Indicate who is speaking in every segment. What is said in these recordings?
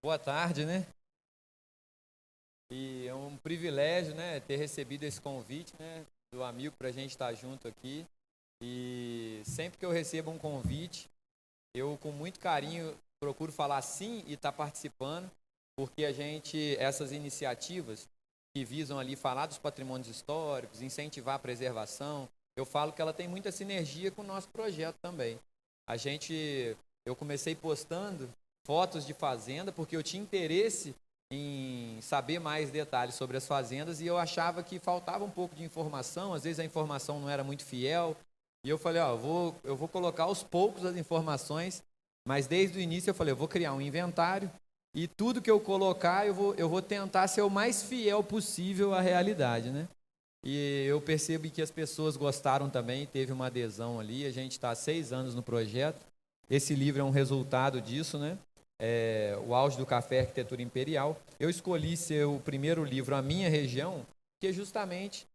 Speaker 1: Boa tarde, né? E é um privilégio, né, ter recebido esse convite, né, do amigo para a gente estar junto aqui. E sempre que eu recebo um convite, eu com muito carinho procuro falar sim e estar participando, porque essas iniciativas que visam ali falar dos patrimônios históricos, incentivar a preservação, eu falo que ela tem muita sinergia com o nosso projeto também. Eu comecei postando fotos de fazenda porque eu tinha interesse em saber mais detalhes sobre as fazendas e eu achava que faltava um pouco de informação, às vezes a informação não era muito fiel, e eu falei, eu vou colocar aos poucos as informações, mas desde o início eu falei, eu vou criar um inventário e tudo que eu colocar eu vou tentar ser o mais fiel possível à realidade, né? E eu percebo que as pessoas gostaram também, teve uma adesão ali, a gente está há 6 anos no projeto, esse livro é um resultado disso, né? O Auge do Café, Arquitetura Imperial. Eu escolhi ser o primeiro livro à minha região, que justamente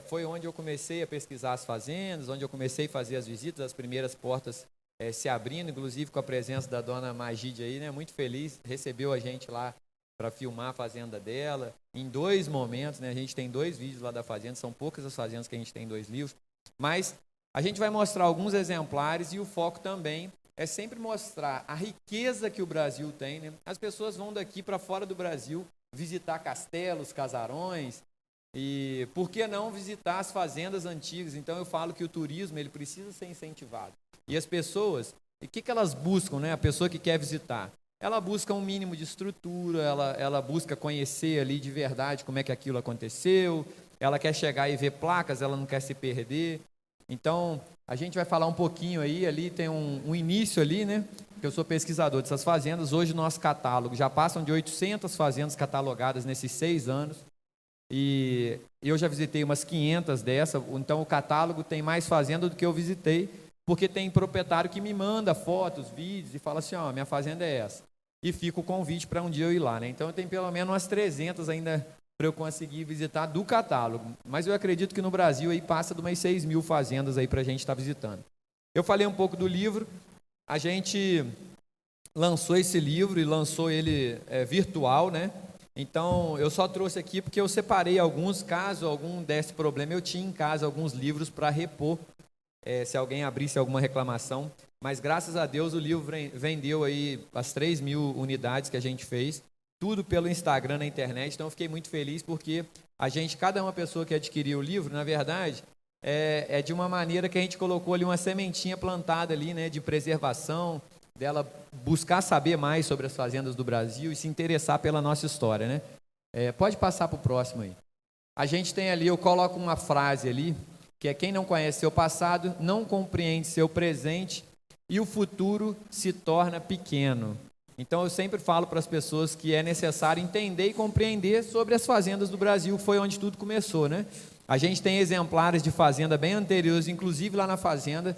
Speaker 1: foi onde eu comecei a pesquisar as fazendas, onde eu comecei a fazer as visitas, as primeiras portas se abrindo, inclusive com a presença da dona Magide aí, né? Muito feliz, recebeu a gente lá para filmar a fazenda dela, em 2 momentos, né? A gente tem 2 vídeos lá da fazenda, são poucas as fazendas que a gente tem 2 livros, mas a gente vai mostrar alguns exemplares e o foco também é sempre mostrar a riqueza que o Brasil tem, né? As pessoas vão daqui para fora do Brasil visitar castelos, casarões, e por que não visitar as fazendas antigas? Então eu falo que o turismo ele precisa ser incentivado. E as pessoas, o que elas buscam, né? A pessoa que quer visitar, ela busca um mínimo de estrutura, ela busca conhecer ali de verdade como é que aquilo aconteceu, ela quer chegar e ver placas, ela não quer se perder. Então, a gente vai falar um pouquinho aí, ali tem um início ali, né? Que eu sou pesquisador dessas fazendas. Hoje, nosso catálogo já passam de 800 fazendas catalogadas nesses 6 anos. E eu já visitei umas 500 dessas. Então, o catálogo tem mais fazenda do que eu visitei, porque tem proprietário que me manda fotos, vídeos e fala assim, ó, minha fazenda é essa. E fica o convite para um dia eu ir lá, né? Então, tem pelo menos umas 300 ainda para eu conseguir visitar do catálogo. Mas eu acredito que no Brasil aí passa de umas 6 mil fazendas aí para a gente estar visitando. Eu falei um pouco do livro, a gente lançou esse livro e lançou ele virtual, né? Então, eu só trouxe aqui porque eu separei alguns, caso algum desse problema, eu tinha em casa alguns livros para repor, se alguém abrisse alguma reclamação. Mas, graças a Deus, o livro vendeu aí as 3 mil unidades que a gente fez, tudo pelo Instagram, na internet. Então eu fiquei muito feliz porque cada uma pessoa que adquiriu o livro, na verdade, é de uma maneira que a gente colocou ali uma sementinha plantada ali, né, de preservação, dela buscar saber mais sobre as fazendas do Brasil e se interessar pela nossa história, né? Pode passar para o próximo aí. A gente tem ali, eu coloco uma frase ali, que é: quem não conhece seu passado, não compreende seu presente e o futuro se torna pequeno. Então eu sempre falo para as pessoas que é necessário entender e compreender sobre as fazendas do Brasil, foi onde tudo começou, né? A gente tem exemplares de fazenda bem anteriores, inclusive lá na fazenda.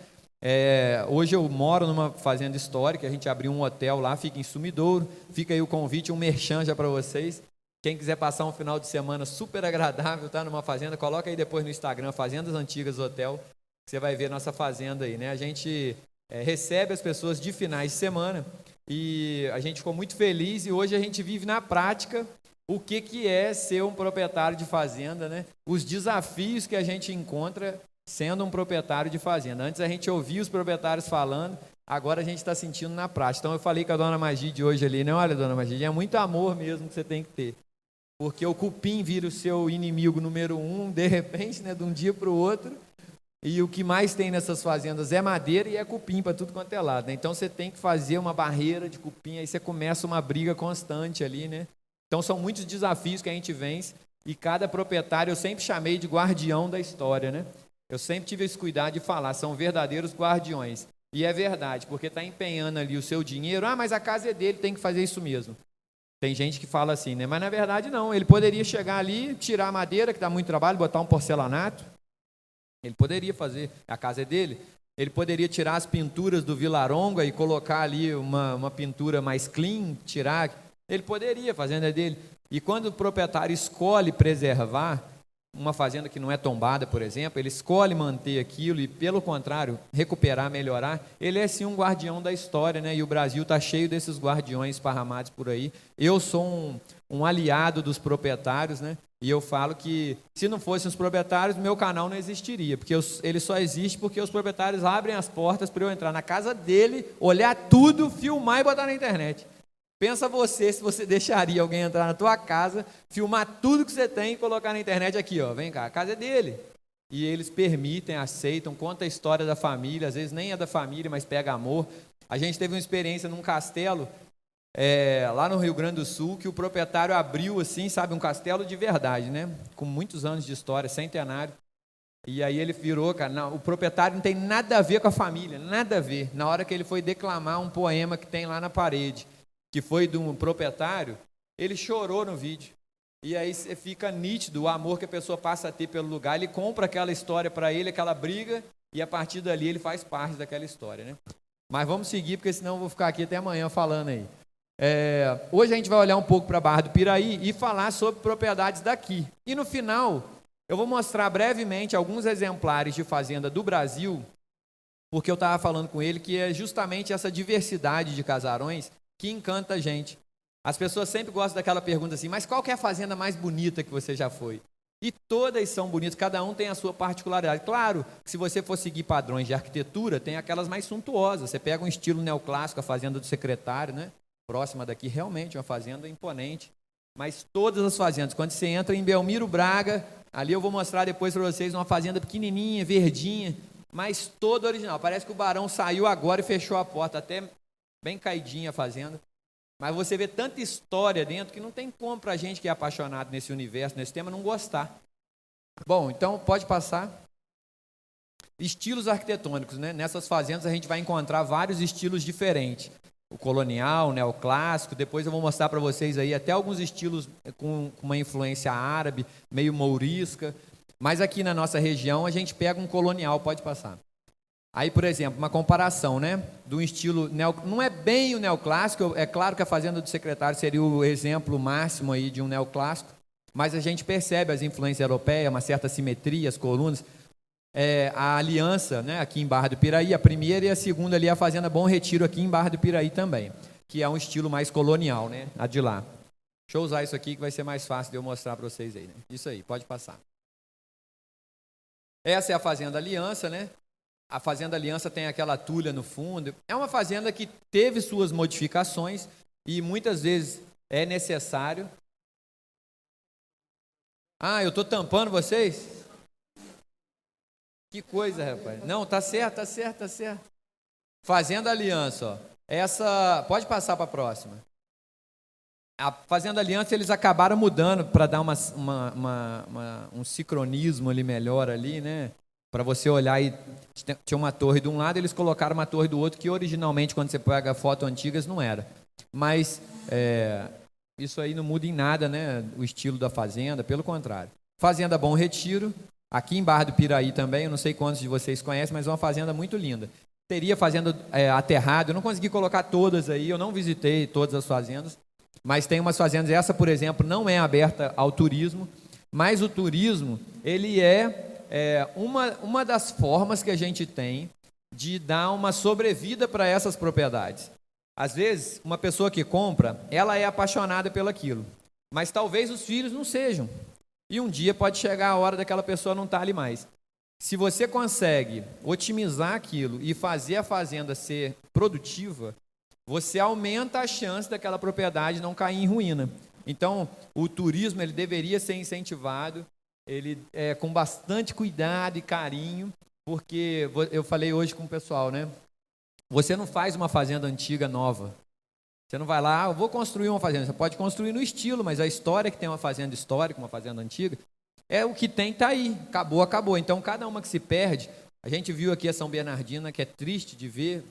Speaker 1: Hoje eu moro numa fazenda histórica, a gente abriu um hotel lá, fica em Sumidouro, fica aí o convite, um merchan já para vocês. Quem quiser passar um final de semana super agradável, tá numa fazenda, coloca aí depois no Instagram, Fazendas Antigas Hotel, que você vai ver nossa fazenda aí, né? A gente recebe as pessoas de finais de semana e a gente ficou muito feliz e hoje a gente vive na prática o que é ser um proprietário de fazenda, né? Os desafios que a gente encontra sendo um proprietário de fazenda. Antes a gente ouvia os proprietários falando, agora a gente está sentindo na prática. Então eu falei com a dona Magide hoje ali, né? Olha, dona Magide, é muito amor mesmo que você tem que ter. Porque o cupim vira o seu inimigo número 1, de repente, né? De um dia para o outro. E o que mais tem nessas fazendas é madeira e é cupim para tudo quanto é lado, né? Então você tem que fazer uma barreira de cupim, aí você começa uma briga constante ali, né? Então são muitos desafios que a gente vence e cada proprietário eu sempre chamei de guardião da história, né? Eu sempre tive esse cuidado de falar, são verdadeiros guardiões. E é verdade, porque está empenhando ali o seu dinheiro. Ah, mas a casa é dele, tem que fazer isso mesmo. Tem gente que fala assim, né? Mas na verdade não, ele poderia chegar ali, tirar a madeira, que dá muito trabalho, botar um porcelanato. Ele poderia fazer, a casa é dele. Ele poderia tirar as pinturas do Vilaronga e colocar ali uma pintura mais clean, tirar. Ele poderia, a fazenda é dele. E quando o proprietário escolhe preservar, uma fazenda que não é tombada, por exemplo, ele escolhe manter aquilo e, pelo contrário, recuperar, melhorar, ele é sim um guardião da história, né? E o Brasil está cheio desses guardiões esparramados por aí. Eu sou um aliado dos proprietários, né? E eu falo que, se não fossem os proprietários, meu canal não existiria, porque ele só existe porque os proprietários abrem as portas para eu entrar na casa dele, olhar tudo, filmar e botar na internet. Pensa você, se você deixaria alguém entrar na tua casa, filmar tudo que você tem e colocar na internet aqui, ó, vem cá, a casa é dele. E eles permitem, aceitam, conta a história da família, às vezes nem é da família, mas pega amor. A gente teve uma experiência num castelo, lá no Rio Grande do Sul, que o proprietário abriu assim, sabe, um castelo de verdade, né? Com muitos anos de história, centenário. E aí ele virou, cara, não, o proprietário não tem nada a ver com a família, nada a ver. Na hora que ele foi declamar um poema que tem lá na parede, que foi de um proprietário, ele chorou no vídeo. E aí fica nítido o amor que a pessoa passa a ter pelo lugar. Ele compra aquela história para ele, aquela briga, e a partir dali ele faz parte daquela história, né? Mas vamos seguir, porque senão eu vou ficar aqui até amanhã falando aí. Hoje a gente vai olhar um pouco para a Barra do Piraí e falar sobre propriedades daqui. E no final, eu vou mostrar brevemente alguns exemplares de fazenda do Brasil, porque eu estava falando com ele que é justamente essa diversidade de casarões que encanta a gente. As pessoas sempre gostam daquela pergunta assim, mas qual que é a fazenda mais bonita que você já foi? E todas são bonitas, cada um tem a sua particularidade. Claro que se você for seguir padrões de arquitetura, tem aquelas mais suntuosas. Você pega um estilo neoclássico, a fazenda do secretário, né? Próxima daqui, realmente uma fazenda imponente. Mas todas as fazendas, quando você entra em Belmiro Braga, ali eu vou mostrar depois para vocês uma fazenda pequenininha, verdinha, mas toda original. Parece que o barão saiu agora e fechou a porta, até bem caidinha a fazenda, mas você vê tanta história dentro que não tem como para a gente que é apaixonado nesse universo, nesse tema, não gostar. Bom, então pode passar. Estilos arquitetônicos, né? Nessas fazendas a gente vai encontrar vários estilos diferentes. O colonial, o neoclássico, depois eu vou mostrar para vocês aí até alguns estilos com uma influência árabe, meio mourisca, mas aqui na nossa região a gente pega um colonial, pode passar. Aí, por exemplo, uma comparação, né, do estilo, não é bem o neoclássico, é claro que a fazenda do secretário seria o exemplo máximo aí de um neoclássico, mas a gente percebe as influências europeias, uma certa simetria, as colunas, a aliança, né, aqui em Barra do Piraí, a primeira e a segunda ali, a fazenda Bom Retiro aqui em Barra do Piraí também, que é um estilo mais colonial, né, a de lá. Deixa eu usar isso aqui que vai ser mais fácil de eu mostrar para vocês aí, né? Isso aí, pode passar. Essa é a fazenda Aliança, né? A fazenda Aliança tem aquela tulha no fundo. É uma fazenda que teve suas modificações e muitas vezes é necessário. Ah, eu estou tampando vocês? Que coisa, rapaz. Não, tá certo, tá certo, tá certo. Fazenda Aliança, ó. Essa, pode passar para a próxima. A Fazenda Aliança eles acabaram mudando para dar um sincronismo ali melhor ali, né? Para você olhar e tinha uma torre de um lado, eles colocaram uma torre do outro que originalmente quando você pega foto antigas não era. Mas isso aí não muda em nada, né? O estilo da fazenda, pelo contrário. Fazenda Bom Retiro, aqui em Barra do Piraí também, eu não sei quantos de vocês conhecem, mas é uma fazenda muito linda. Teria fazenda aterrada, eu não consegui colocar todas aí, eu não visitei todas as fazendas, mas tem umas fazendas, essa por exemplo não é aberta ao turismo, mas o turismo ele é uma das formas que a gente tem de dar uma sobrevida para essas propriedades. Às vezes, uma pessoa que compra, ela é apaixonada pelaquilo, mas talvez os filhos não sejam. E um dia pode chegar a hora daquela pessoa não estar ali mais. Se você consegue otimizar aquilo e fazer a fazenda ser produtiva, você aumenta a chance daquela propriedade não cair em ruína. Então, o turismo ele deveria ser incentivado, ele com bastante cuidado e carinho, porque eu falei hoje com o pessoal, né? Você não faz uma fazenda antiga nova. Você não vai lá, eu vou construir uma fazenda. Você pode construir no estilo, mas a história que tem uma fazenda histórica, uma fazenda antiga, é o que tem, está aí. Acabou, acabou. Então, cada uma que se perde, a gente viu aqui a São Bernardina, que é triste de ver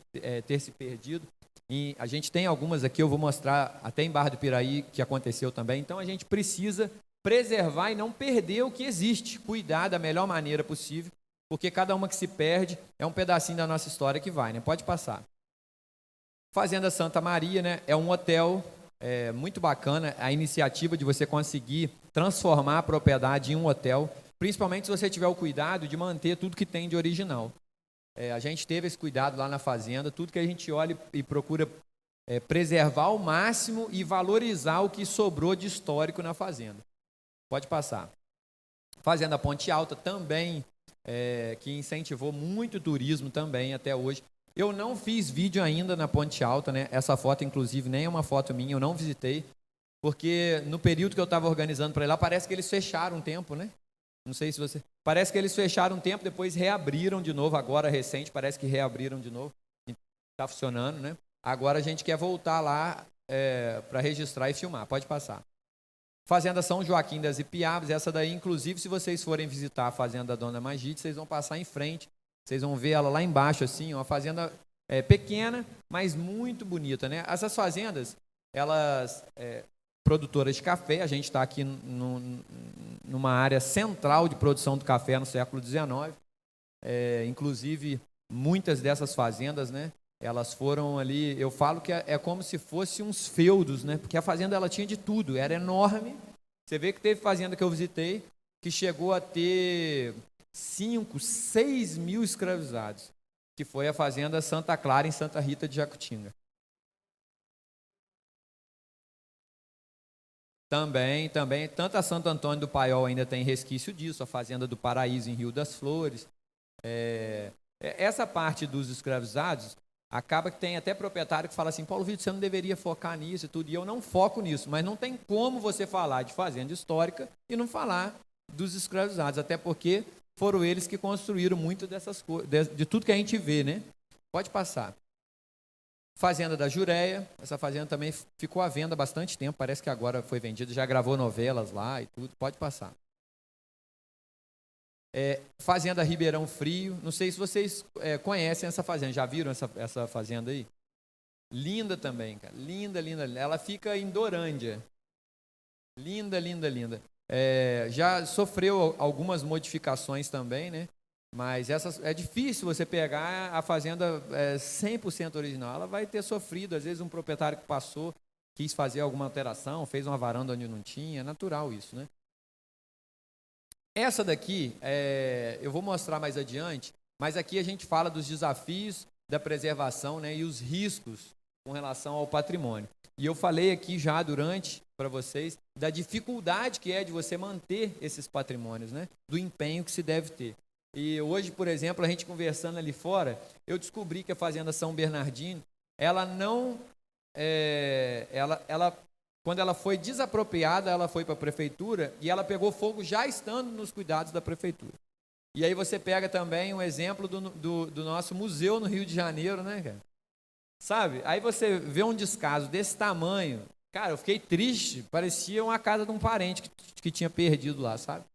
Speaker 1: ter se perdido. E a gente tem algumas aqui, eu vou mostrar até em Barra do Piraí, que aconteceu também. Então, a gente precisa preservar e não perder o que existe. Cuidar da melhor maneira possível, porque cada uma que se perde é um pedacinho da nossa história que vai, né? Pode passar. Fazenda Santa Maria, né? É um hotel muito bacana, a iniciativa de você conseguir transformar a propriedade em um hotel. principalmente se você tiver o cuidado de manter tudo que tem de original. A gente teve esse cuidado lá na fazenda, tudo que a gente olha e procura preservar ao máximo e valorizar o que sobrou de histórico na fazenda. Pode passar. Fazenda Ponte Alta também, que incentivou muito o turismo também até hoje. Eu não fiz vídeo ainda na Ponte Alta, né? Essa foto, inclusive, nem é uma foto minha, eu não visitei, porque no período que eu estava organizando para ir lá, parece que eles fecharam um tempo, né? Não sei se você... Parece que eles fecharam um tempo, depois reabriram de novo, agora recente, parece que reabriram de novo. Está funcionando, né? Agora a gente quer voltar lá para registrar e filmar. Pode passar. Fazenda São Joaquim das Ipiabas, essa daí, inclusive, se vocês forem visitar a fazenda da Dona Magide, vocês vão passar em frente, vocês vão ver ela lá embaixo, assim, uma fazenda pequena, mas muito bonita, né? Essas fazendas, elas, produtoras de café, a gente está aqui numa área central de produção do café no século XIX, inclusive, muitas dessas fazendas, né? Elas foram ali, eu falo que é como se fossem uns feudos, né? Porque a fazenda ela tinha de tudo, era enorme. Você vê que teve fazenda que eu visitei que chegou a ter 5, 6 mil escravizados, que foi a fazenda Santa Clara em Santa Rita de Jacutinga. Também, tanto a Santo Antônio do Paiol ainda tem resquício disso, a fazenda do Paraíso em Rio das Flores. Essa parte dos escravizados, acaba que tem até proprietário que fala assim, Paulo Vitor, você não deveria focar nisso e tudo, e eu não foco nisso, mas não tem como você falar de fazenda histórica e não falar dos escravizados, até porque foram eles que construíram muito dessas coisas, de tudo que a gente vê, né? Pode passar. Fazenda da Jureia, essa fazenda também ficou à venda há bastante tempo, parece que agora foi vendida, já gravou novelas lá e tudo, pode passar. Fazenda Ribeirão Frio, não sei se vocês conhecem essa fazenda, já viram essa fazenda aí? Linda também, cara, linda, ela fica em Dorândia, linda. Já sofreu algumas modificações também, né? Mas é difícil você pegar a fazenda 100% original, ela vai ter sofrido, às vezes um proprietário que passou, quis fazer alguma alteração, fez uma varanda onde não tinha, é natural isso, né? Essa daqui, eu vou mostrar mais adiante, mas aqui a gente fala dos desafios da preservação, né, e os riscos com relação ao patrimônio. E eu falei aqui já para vocês, da dificuldade que é de você manter esses patrimônios, né, do empenho que se deve ter. E hoje, por exemplo, a gente conversando ali fora, eu descobri que a Fazenda São Bernardino, ela não... Quando ela foi desapropriada, ela foi para a prefeitura e ela pegou fogo já estando nos cuidados da prefeitura. E aí você pega também um exemplo do nosso museu no Rio de Janeiro, né, cara? Sabe? Aí você vê um descaso desse tamanho. Cara, eu fiquei triste, parecia uma casa de um parente que tinha perdido lá, sabe?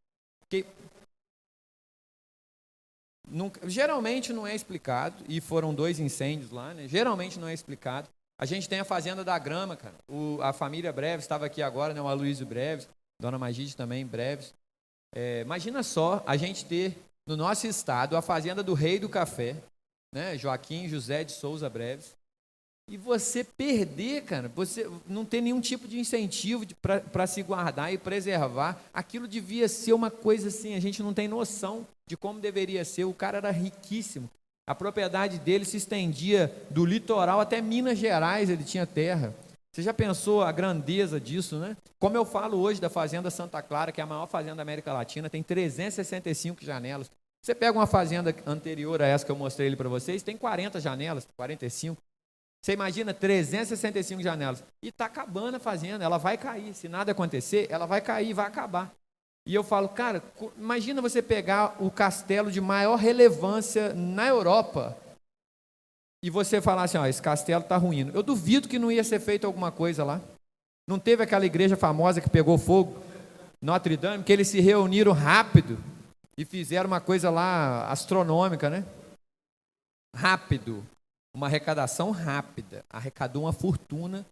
Speaker 1: Geralmente não é explicado, e foram 2 incêndios lá, né? Geralmente não é explicado. A gente tem a Fazenda da Grama, cara. A família Breves estava aqui agora, né? O Aloysio Breves, Dona Magide também, Breves. Imagina só a gente ter no nosso estado a Fazenda do Rei do Café, né? Joaquim José de Souza Breves. E você perder, cara, você não ter nenhum tipo de incentivo para se guardar e preservar. Aquilo devia ser uma coisa assim, a gente não tem noção de como deveria ser. O cara era riquíssimo. A propriedade dele se estendia do litoral até Minas Gerais, ele tinha terra. Você já pensou a grandeza disso, né? Como eu falo hoje da Fazenda Santa Clara, que é a maior fazenda da América Latina, tem 365 janelas. Você pega uma fazenda anterior a essa que eu mostrei ali para vocês, tem 40 janelas, 45. Você imagina 365 janelas. E está acabando a fazenda, ela vai cair. Se nada acontecer, ela vai cair, vai acabar. E eu falo, cara, imagina você pegar o castelo de maior relevância na Europa e você falar assim, ó, esse castelo está ruindo. Eu duvido que não ia ser feito alguma coisa lá. Não teve aquela igreja famosa que pegou fogo, Notre Dame, que eles se reuniram rápido e fizeram uma coisa lá astronômica, né? Rápido. Uma arrecadação rápida. Arrecadou uma fortuna.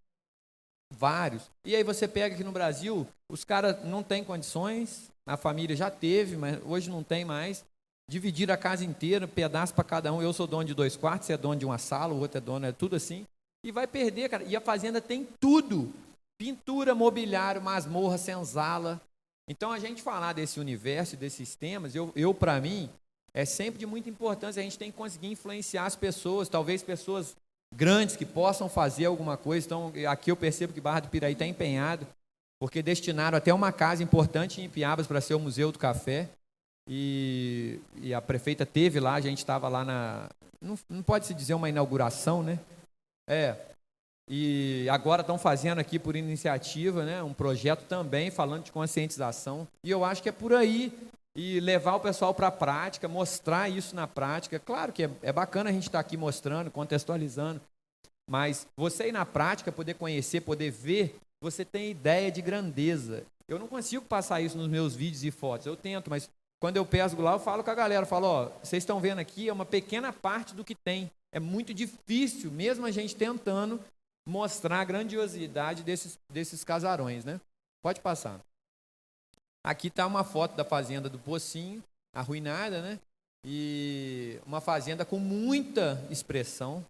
Speaker 1: Vários. E aí você pega aqui no Brasil, os caras não têm condições, a família já teve, mas hoje não tem mais. Dividir a casa inteira, pedaço para cada um. Eu sou dono de 2 quartos, você é dono de uma sala, o outro é dono, é tudo assim. E vai perder, cara. E a fazenda tem tudo. Pintura, mobiliário, masmorra, senzala. Então, a gente falar desse universo, desses temas, eu para mim, é sempre de muita importância. A gente tem que conseguir influenciar as pessoas, talvez pessoas grandes que possam fazer alguma coisa. Então, aqui eu percebo que Barra do Piraí está empenhado, porque destinaram até uma casa importante em Ipiabas para ser o Museu do Café. E a prefeita teve lá, a gente estava lá não pode se dizer uma inauguração, né? E agora estão fazendo aqui por iniciativa, né, um projeto também falando de conscientização. E eu acho que é por aí, e levar o pessoal para a prática, mostrar isso na prática. Claro que é bacana a gente estar aqui mostrando, contextualizando, mas você ir na prática, poder conhecer, poder ver, você tem ideia de grandeza. Eu não consigo passar isso nos meus vídeos e fotos, eu tento, mas quando eu pesco lá, eu falo com a galera, eu falo, ó, vocês estão vendo aqui, é uma pequena parte do que tem. É muito difícil, mesmo a gente tentando, mostrar a grandiosidade desses casarões, né? Pode passar. Aqui está uma foto da fazenda do Pocinho, arruinada, né? E uma fazenda com muita expressão,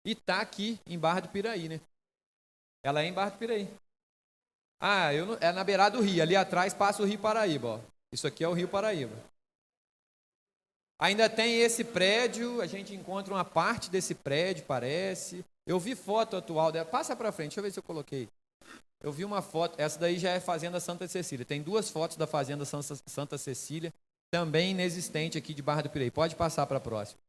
Speaker 1: e está aqui em Barra do Piraí, né? Ela é em Barra do Piraí. É na beirada do rio, ali atrás passa o Rio Paraíba, ó. Isso aqui é o Rio Paraíba. Ainda tem esse prédio, a gente encontra uma parte desse prédio, parece. Eu vi foto atual dela. Passa para frente, deixa eu ver se eu coloquei. Eu vi uma foto, essa daí já é Fazenda Santa Cecília. Tem 2 fotos da Fazenda Santa Cecília, também inexistente aqui de Barra do Piraí. Pode passar para a próxima.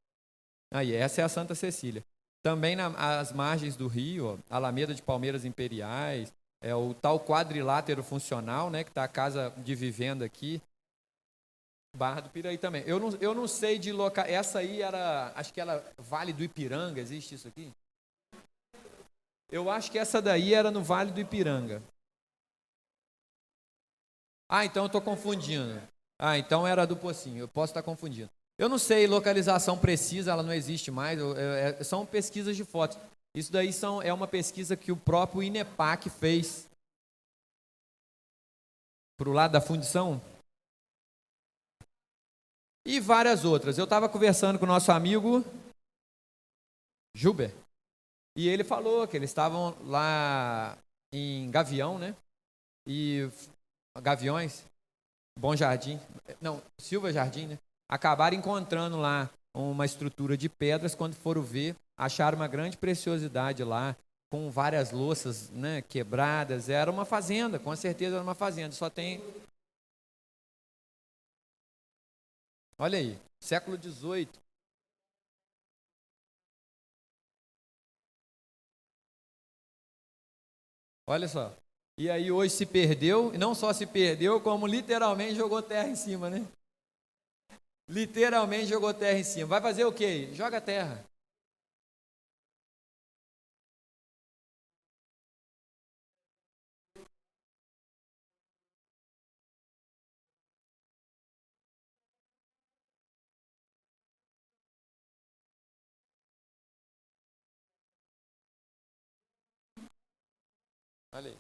Speaker 1: Aí, essa é a Santa Cecília. Também às margens do rio, ó, Alameda de Palmeiras Imperiais, o tal quadrilátero funcional, né, que está a casa de vivenda aqui. Barra do Piraí também. Eu não sei de local. Essa aí acho que era Vale do Ipiranga, existe isso aqui? Eu acho que essa daí era no Vale do Ipiranga. Então eu estou confundindo. Então era do Pocinho, eu posso estar confundindo. Eu não sei localização precisa, ela não existe mais, são pesquisas de fotos. Isso daí é uma pesquisa que o próprio INEPAC fez. Para o lado da fundição. E várias outras. Eu estava conversando com o nosso amigo Gilber, e ele falou que eles estavam lá em Gavião, né? E Gaviões, Bom Jardim, não, Silva Jardim, né? Acabaram encontrando lá uma estrutura de pedras. Quando foram ver, acharam uma grande preciosidade lá, com várias louças, né, quebradas. Era uma fazenda, com certeza era uma fazenda. Só tem... Olha aí, século XVIII. Olha só. E aí hoje se perdeu, e não só se perdeu, como literalmente jogou terra em cima, né? Literalmente jogou terra em cima. Vai fazer o quê? Joga terra. Olha aí.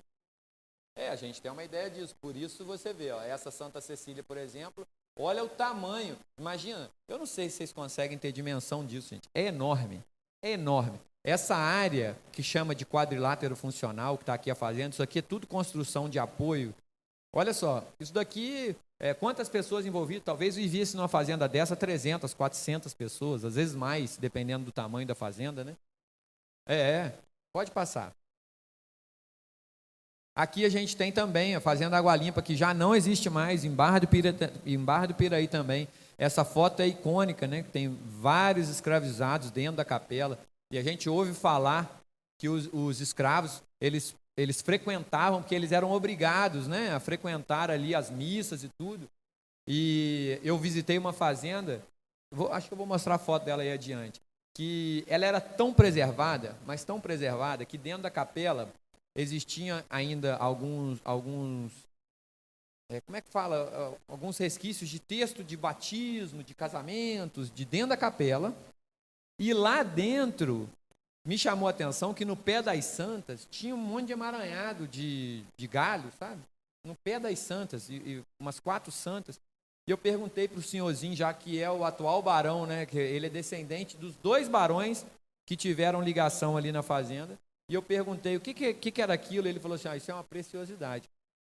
Speaker 1: A gente tem uma ideia disso. Por isso você vê, ó, essa Santa Cecília, por exemplo, olha o tamanho. Imagina, eu não sei se vocês conseguem ter dimensão disso, gente. É enorme. É enorme. Essa área que chama de quadrilátero funcional, que está aqui a fazenda, isso aqui é tudo construção de apoio. Olha só, isso daqui, quantas pessoas envolvidas? Talvez vivesse numa fazenda dessa 300, 400 pessoas, às vezes mais, dependendo do tamanho da fazenda, né? Pode passar. Aqui a gente tem também a Fazenda Água Limpa, que já não existe mais, em Barra do Piraí também. Essa foto é icônica, né? Tem vários escravizados dentro da capela. E a gente ouve falar que os escravos, eles frequentavam, porque eles eram obrigados, né, a frequentar ali as missas e tudo. E eu visitei uma fazenda, acho que eu vou mostrar a foto dela aí adiante, que ela era tão preservada, mas tão preservada, que dentro da capela existiam ainda alguns como é que fala? Alguns resquícios de texto de batismo, de casamentos, de dentro da capela. E lá dentro, me chamou a atenção que no pé das santas tinha um monte de emaranhado de galho, sabe? No pé das santas, e umas 4 santas. E eu perguntei para o senhorzinho, já que é o atual barão, né? Que ele é descendente dos 2 barões que tiveram ligação ali na fazenda. E eu perguntei o que era aquilo. Ele falou assim: isso é uma preciosidade.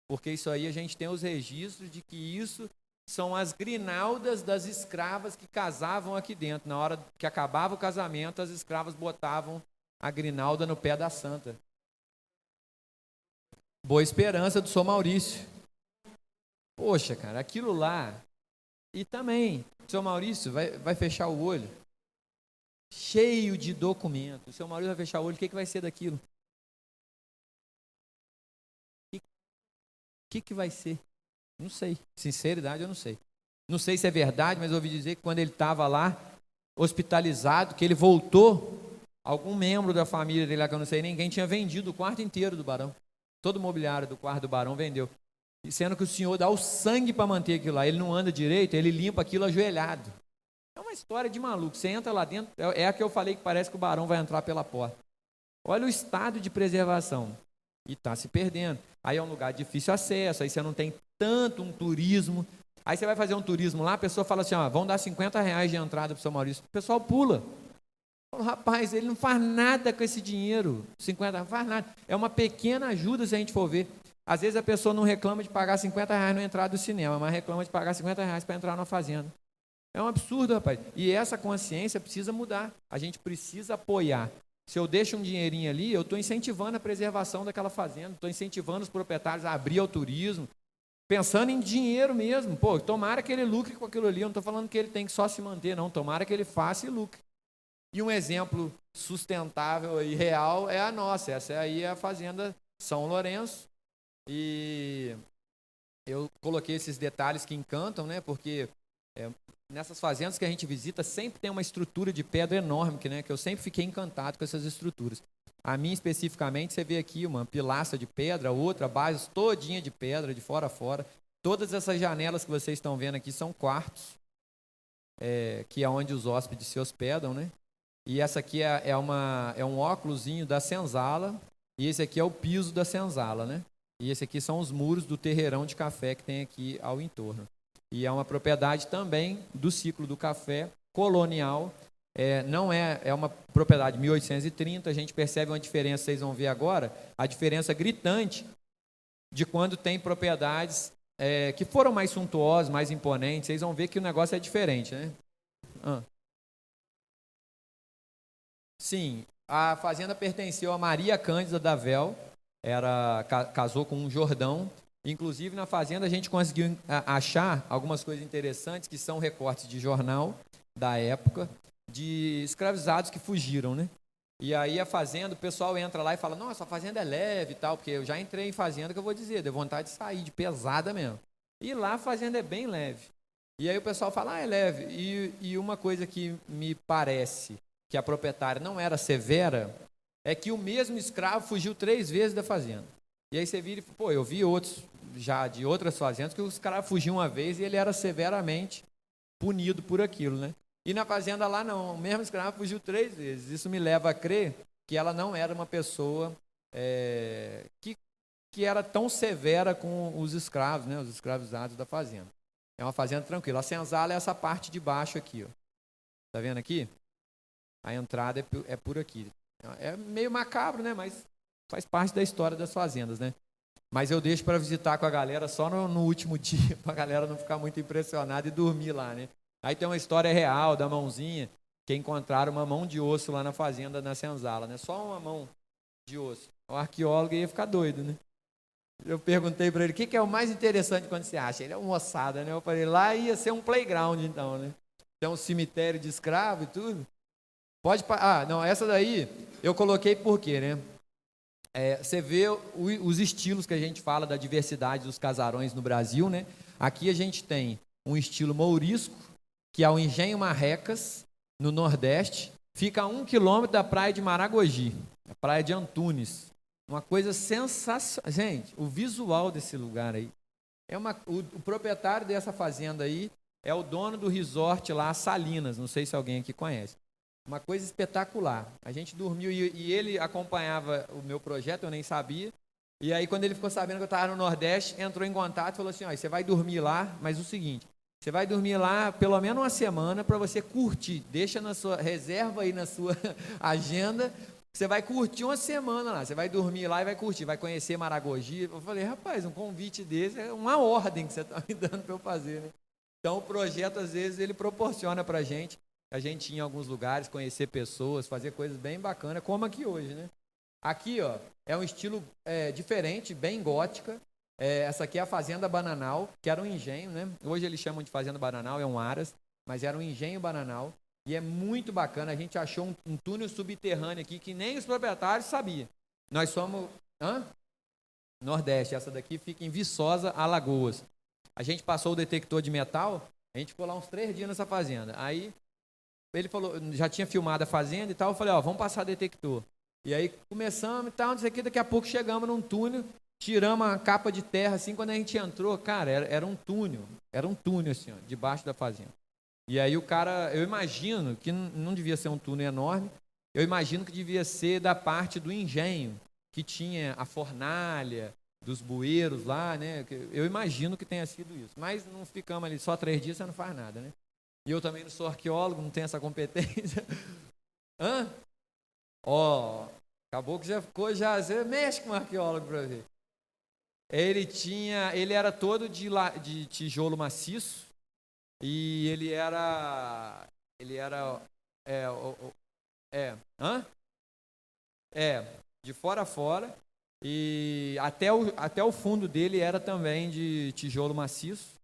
Speaker 1: porque isso aí a gente tem os registros de que isso são as grinaldas das escravas que casavam aqui dentro. Na hora que acabava o casamento, as escravas botavam a grinalda no pé da santa. Boa Esperança do São Maurício. Poxa, cara, aquilo lá. E também, o São Maurício vai fechar o olho, cheio de documentos. O São Maurício vai fechar o olho, o que vai ser daquilo? O que vai ser? Não sei. Sinceridade, eu não sei. Não sei se é verdade, mas eu ouvi dizer que quando ele estava lá, hospitalizado, que ele voltou, algum membro da família dele lá, que eu não sei, ninguém tinha vendido o quarto inteiro do barão. Todo o mobiliário do quarto do barão vendeu. E sendo que o Senhor dá o sangue para manter aquilo lá. Ele não anda direito, ele limpa aquilo ajoelhado. É uma história de maluco. Você entra lá dentro, é a que eu falei que parece que o barão vai entrar pela porta. Olha o estado de preservação. E está se perdendo. Aí é um lugar de difícil acesso, aí você não tem tanto um turismo. Aí você vai fazer um turismo lá, a pessoa fala assim, ó, vão dar R$50 de entrada para o São Maurício. O pessoal pula. Fala, rapaz, ele não faz nada com esse dinheiro. 50 não faz nada. É uma pequena ajuda se a gente for ver. Às vezes a pessoa não reclama de pagar R$50 na entrada do cinema, mas reclama de pagar R$50 para entrar na fazenda. É um absurdo, rapaz. E essa consciência precisa mudar. A gente precisa apoiar. Se eu deixo um dinheirinho ali, eu estou incentivando a preservação daquela fazenda, estou incentivando os proprietários a abrir ao turismo, pensando em dinheiro mesmo. Pô, tomara que ele lucre com aquilo ali. Eu não estou falando que ele tem que só se manter, não. Tomara que ele faça e lucre. E um exemplo sustentável e real é a nossa. Essa aí é a Fazenda São Lourenço. E eu coloquei esses detalhes que encantam, né? Porque nessas fazendas que a gente visita sempre tem uma estrutura de pedra enorme, que eu sempre fiquei encantado com essas estruturas. A minha especificamente, você vê aqui uma pilastra de pedra, outra base todinha de pedra, de fora a fora. Todas essas janelas que vocês estão vendo aqui são quartos, que é onde os hóspedes se hospedam, né? E essa aqui é um óculosinho da senzala, e esse aqui é o piso da senzala, né? E esse aqui são os muros do terreirão de café que tem aqui ao entorno. E é uma propriedade também do ciclo do café colonial. Não é uma propriedade de 1830, a gente percebe uma diferença, vocês vão ver agora, a diferença gritante de quando tem propriedades que foram mais suntuosas, mais imponentes. Vocês vão ver que o negócio é diferente, né? Sim, a fazenda pertenceu a Maria Cândida da Vel, casou com um Jordão. Inclusive, na fazenda, a gente conseguiu achar algumas coisas interessantes, que são recortes de jornal da época, de escravizados que fugiram, né? E aí a fazenda, o pessoal entra lá e fala, nossa, a fazenda é leve e tal, porque eu já entrei em fazenda, que eu vou dizer, deu vontade de sair, de pesada mesmo. E lá a fazenda é bem leve. E aí o pessoal fala, é leve. E uma coisa que me parece que a proprietária não era severa, é que o mesmo escravo fugiu 3 vezes da fazenda. E aí você vira e fala, pô, eu vi outros, já de outras fazendas, que os caras fugiam uma vez e ele era severamente punido por aquilo, né? E na fazenda lá não, o mesmo escravo fugiu 3 vezes. Isso me leva a crer que ela não era uma pessoa que era tão severa com os escravos, né? Os escravizados da fazenda. É uma fazenda tranquila. A senzala é essa parte de baixo aqui, ó. Tá vendo aqui? A entrada é por aqui. É meio macabro, né? Mas faz parte da história das fazendas, né? Mas eu deixo para visitar com a galera só no último dia, para a galera não ficar muito impressionada e dormir lá, né? Aí tem uma história real da mãozinha, que encontraram uma mão de osso lá na fazenda, na senzala, né? Só uma mão de osso. O arqueólogo ia ficar doido, né? Eu perguntei para ele, o que é o mais interessante quando você acha? Ele é uma ossada, né? Eu falei, lá ia ser um playground, então, né? Tem um cemitério de escravo e tudo. Não, essa daí eu coloquei por quê, né? Você vê os estilos que a gente fala da diversidade dos casarões no Brasil, né? Aqui a gente tem um estilo mourisco, que é o Engenho Marrecas, no Nordeste, fica a 1 quilômetro da praia de Maragogi, a praia de Antunes. Uma coisa sensacional. Gente, o visual desse lugar aí, o proprietário dessa fazenda aí é o dono do resort lá, Salinas, não sei se alguém aqui conhece. Uma coisa espetacular. A gente dormiu e ele acompanhava o meu projeto, eu nem sabia. E aí, quando ele ficou sabendo que eu estava no Nordeste, entrou em contato e falou assim, você vai dormir lá, mas o seguinte, você vai dormir lá pelo menos uma semana para você curtir. Deixa na sua reserva aí na sua agenda Você vai curtir uma semana lá, você vai dormir lá e vai curtir, vai conhecer Maragogi. Eu falei, rapaz, um convite desse é uma ordem que você está me dando para eu fazer, né? Então, o projeto, às vezes, ele proporciona para a gente ir em alguns lugares, conhecer pessoas, fazer coisas bem bacanas, como aqui hoje, né? Aqui, ó, é um estilo diferente, bem gótica. Essa aqui é a Fazenda Bananal, que era um engenho, né? Hoje eles chamam de Fazenda Bananal, é um aras, mas era um engenho bananal. E é muito bacana, a gente achou um túnel subterrâneo aqui que nem os proprietários sabiam. Nós somos... Nordeste, essa daqui fica em Viçosa, Alagoas. A gente passou o detector de metal, a gente ficou lá uns 3 dias nessa fazenda. Aí ele falou, já tinha filmado a fazenda e tal, eu falei, ó, vamos passar detector. E aí começamos e tal, não sei o que, daqui a pouco chegamos num túnel, tiramos a capa de terra assim, quando a gente entrou, cara, era um túnel assim, ó, debaixo da fazenda. E aí o cara, eu imagino que não devia ser um túnel enorme, eu imagino que devia ser da parte do engenho, que tinha a fornalha, dos bueiros lá, né? Eu imagino que tenha sido isso. Mas não ficamos ali só 3 dias, você não faz nada, né? E eu também não sou arqueólogo, não tenho essa competência. Acabou que já ficou, você mexe com um arqueólogo para ver. Ele era todo de tijolo maciço, e ele era de fora a fora, e até o fundo dele era também de tijolo maciço,